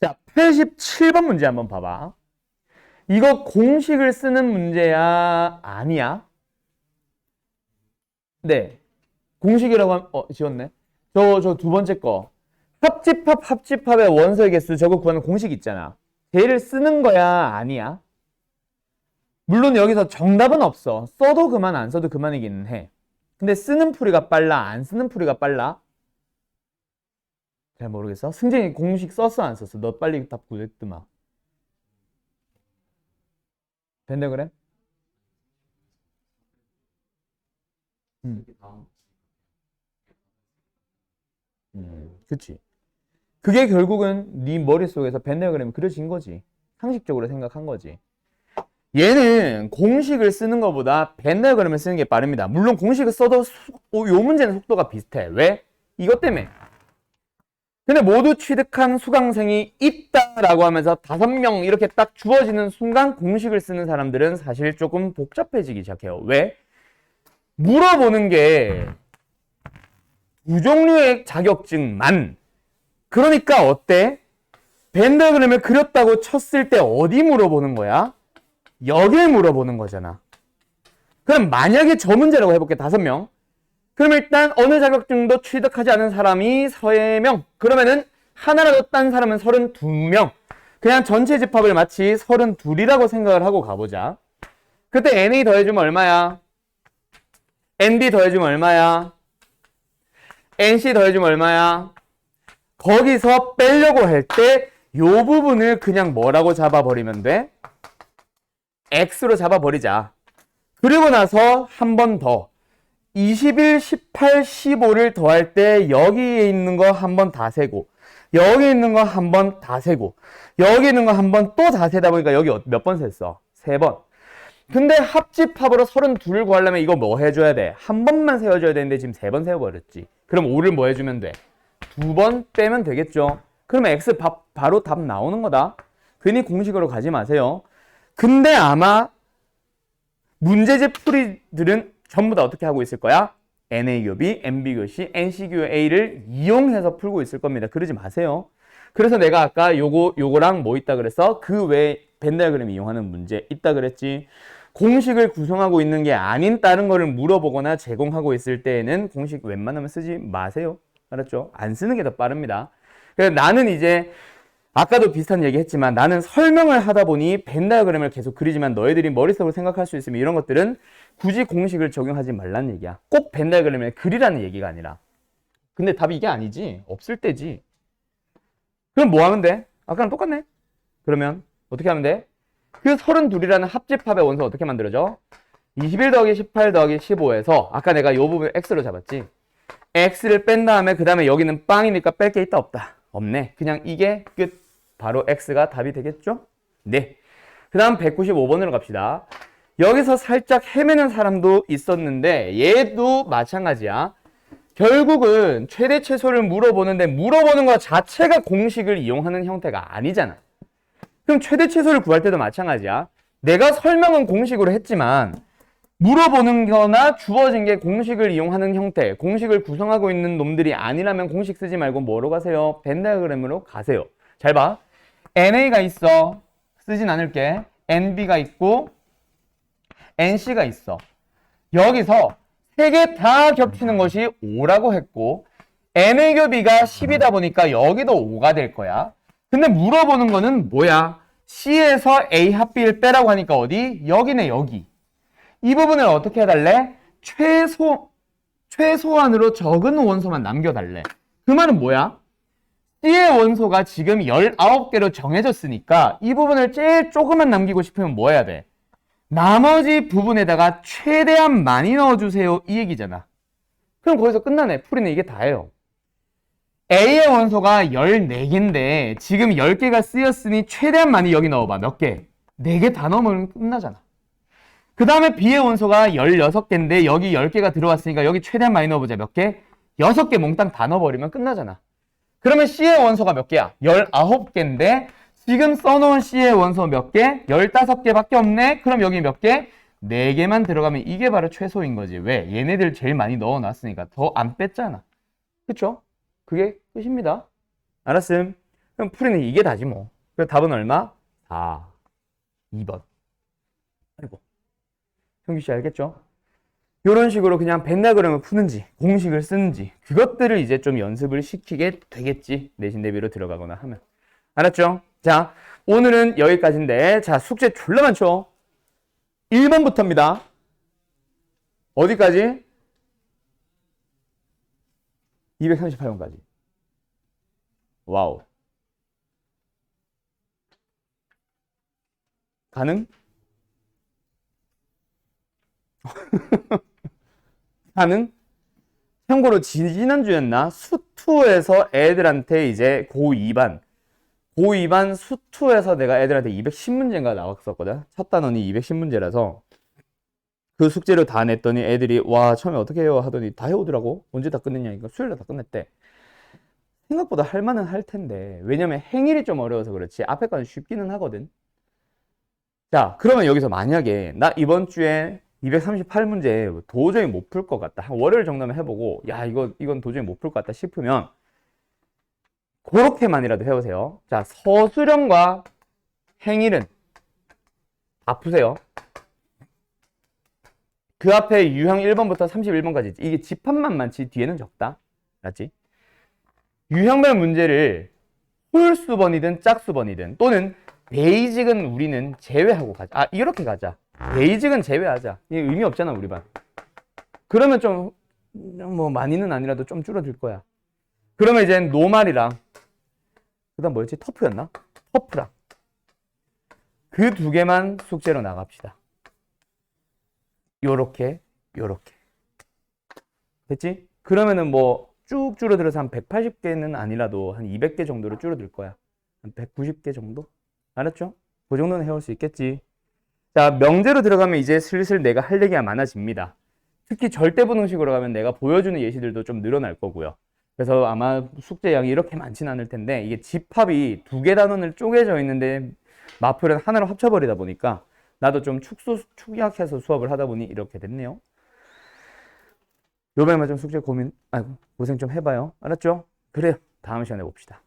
자, 87번 문제 한번 봐봐. 이거 공식을 쓰는 문제야? 아니야? 네. 공식이라고 하면, 지웠네. 저 두 번째 거. 합집합의 원소의 개수 저거 구하는 공식 있잖아. 걔를 쓰는 거야? 아니야? 물론 여기서 정답은 없어. 써도 그만, 안 써도 그만이기는 해. 근데 쓰는 풀이가 빨라? 안 쓰는 풀이가 빨라? 잘 모르겠어. 승진이 공식 썼어? 안 썼어? 너 빨리 답 구했더만. 벤더그램? 그치. 그게 결국은 네 머릿속에서 벤더그램이 그려진 거지. 상식적으로 생각한 거지. 얘는 공식을 쓰는 것보다 벤더그램을 쓰는 게 빠릅니다. 물론 공식을 써도 요 문제는 속도가 비슷해. 왜? 이것 때문에. 근데 모두 취득한 수강생이 있다라고 하면서 5명 이렇게 딱 주어지는 순간 공식을 쓰는 사람들은 사실 조금 복잡해지기 시작해요. 왜? 물어보는 게 두 종류의 자격증만. 그러니까 어때? 벤더그램을 그렸다고 쳤을 때 어디 물어보는 거야? 여길 물어보는 거잖아. 그럼 만약에 저 문제라고 해볼게. 5명. 그럼 일단 어느 자격증도 취득하지 않은 사람이 3명. 그러면은 하나라도 딴 사람은 32명. 그냥 전체 집합을 마치 32이라고 생각을 하고 가보자. 그때 NA 더해주면 얼마야? NB 더해주면 얼마야? NC 더해주면 얼마야? 거기서 빼려고 할 때 요 부분을 그냥 뭐라고 잡아버리면 돼? X로 잡아버리자. 그리고 나서 한 번 더. 21, 18, 15를 더할 때 여기에 있는 거 한 번 다 세고 여기 있는 거 한 번 다 세고 여기 있는 거 한 번 또 다 세다 보니까 여기 몇 번 셌어? 3번. 근데 합집합으로 32를 구하려면 이거 뭐 해줘야 돼? 한 번만 세워줘야 되는데 지금 3번 세워버렸지. 그럼 5를 뭐 해주면 돼? 2번 빼면 되겠죠. 그러면 X 바로 답 나오는 거다. 괜히 공식으로 가지 마세요. 근데 아마 문제집 풀이들은 전부 다 어떻게 하고 있을 거야? NA교비, MB교시, NC교A를 이용해서 풀고 있을 겁니다. 그러지 마세요. 그래서 내가 아까 요거랑 뭐 있다 그랬어? 그 외에 벤다이어그램 이용하는 문제 있다 그랬지. 공식을 구성하고 있는 게 아닌 다른 거를 물어보거나 제공하고 있을 때에는 공식 웬만하면 쓰지 마세요. 알았죠? 안 쓰는 게 더 빠릅니다. 그래서 나는 이제 아까도 비슷한 얘기 했지만 나는 설명을 하다 보니 벤다이어그램을 계속 그리지만 너희들이 머릿속으로 생각할 수 있으면 이런 것들은 굳이 공식을 적용하지 말라는 얘기야. 꼭 벤다이어그램을 그리라는 얘기가 아니라. 근데 답이 이게 아니지. 없을 때지. 그럼 뭐 하면 돼? 아까랑 똑같네. 그러면 어떻게 하면 돼? 그 32이라는 합집합의 원소 어떻게 만들어져? 21 더하기 18 더하기 15에서 아까 내가 이 부분 x로 잡았지. x를 뺀 다음에 그 다음에 여기는 빵이니까 뺄 게 있다 없다? 없네. 그냥 이게 끝. 바로 x가 답이 되겠죠? 네. 그 다음 195번으로 갑시다. 여기서 살짝 헤매는 사람도 있었는데 얘도 마찬가지야. 결국은 최대 최소를 물어보는데 물어보는 것 자체가 공식을 이용하는 형태가 아니잖아. 그럼 최대 최소를 구할 때도 마찬가지야. 내가 설명은 공식으로 했지만 물어보는 거나 주어진 게 공식을 이용하는 형태, 공식을 구성하고 있는 놈들이 아니라면 공식 쓰지 말고 뭐로 가세요? 벤다이어그램으로 가세요. 잘 봐. NA가 있어. 쓰진 않을게. NB가 있고 NC가 있어. 여기서 세 개 다 겹치는 것이 5라고 했고 NA 겹이가 10이다 보니까 여기도 5가 될 거야. 근데 물어보는 거는 뭐야? C에서 A 합비를 빼라고 하니까 어디? 여기네, 여기. 이 부분을 어떻게 해달래? 최소한으로 적은 원소만 남겨달래. 그 말은 뭐야? C의 원소가 지금 19개로 정해졌으니까 이 부분을 제일 조금만 남기고 싶으면 뭐 해야 돼? 나머지 부분에다가 최대한 많이 넣어주세요. 이 얘기잖아. 그럼 거기서 끝나네. 풀이는 이게 다예요. A의 원소가 14개인데 지금 10개가 쓰였으니 최대한 많이 여기 넣어봐. 몇 개? 4개 다 넣으면 끝나잖아. 그 다음에 B의 원소가 16개인데 여기 10개가 들어왔으니까 여기 최대한 많이 넣어보자. 몇 개? 6개 몽땅 다 넣어버리면 끝나잖아. 그러면 C의 원소가 몇 개야? 19개인데 지금 써놓은 C의 원소 몇 개? 15개밖에 없네? 그럼 여기 몇 개? 4개만 들어가면 이게 바로 최소인 거지. 왜? 얘네들 제일 많이 넣어놨으니까 더 안 뺐잖아. 그쵸? 그게 끝입니다. 알았음? 그럼 풀이는 이게 다지 뭐. 그럼 답은 얼마? 4. 2번. 아이고. 형규 씨 알겠죠? 이런 식으로 그냥 벤다그램을 푸는지 공식을 쓰는지 그것들을 이제 좀 연습을 시키게 되겠지. 내신 대비로 들어가거나 하면. 알았죠? 자, 오늘은 여기까지인데 자, 숙제 졸라 많죠? 1번부터입니다. 어디까지? 238번까지. 와우. 가능? 가능? 참고로 지난주였나? 수2에서 애들한테 이제 고2반 수2에서 내가 애들한테 210문제인가 나왔었거든. 첫 단원이 210문제라서 그 숙제를 다 냈더니 애들이 와 처음에 어떻게 해요 하더니 다 해오더라고. 언제 다 끝냈냐니까 수요일에 다 끝냈대. 생각보다 할 만은 할 텐데 왜냐면 행일이 좀 어려워서 그렇지 앞에 거는 쉽기는 하거든. 자, 그러면 여기서 만약에 나 이번 주에 238문제 도저히 못 풀 것 같다. 한 월요일 정도면 해보고 야 이건 도저히 못 풀 것 같다 싶으면 그렇게만이라도 해보세요. 자, 서술형과 행일은 다 푸세요. 그 앞에 유형 1번부터 31번까지 이게 집합만 많지 뒤에는 적다. 맞지? 유형별 문제를 홀수번이든 짝수번이든 또는 베이직은 우리는 제외하고 가자. 아, 이렇게 가자. 베이직은 제외하자. 이게 의미 없잖아, 우리 반. 그러면 좀, 뭐, 많이는 아니라도 좀 줄어들 거야. 그러면 이제 노말이랑, 그 다음 뭐였지? 터프였나? 터프랑. 그 두 개만 숙제로 나갑시다. 요렇게. 됐지? 그러면은 뭐, 쭉 줄어들어서 한 180개는 아니라도 한 200개 정도로 줄어들 거야. 한 190개 정도? 알았죠? 그 정도는 해올 수 있겠지. 자, 명제로 들어가면 이제 슬슬 내가 할 얘기가 많아집니다. 특히 절대분응식으로 가면 내가 보여주는 예시들도 좀 늘어날 거고요. 그래서 아마 숙제 양이 이렇게 많지는 않을 텐데 이게 집합이 2개 단원을 쪼개져 있는데 마플은 하나로 합쳐버리다 보니까 나도 좀 축약해서 수업을 하다 보니 이렇게 됐네요. 요번에만 좀 숙제 고생 좀 해봐요. 알았죠? 그래요. 다음 시간에 봅시다.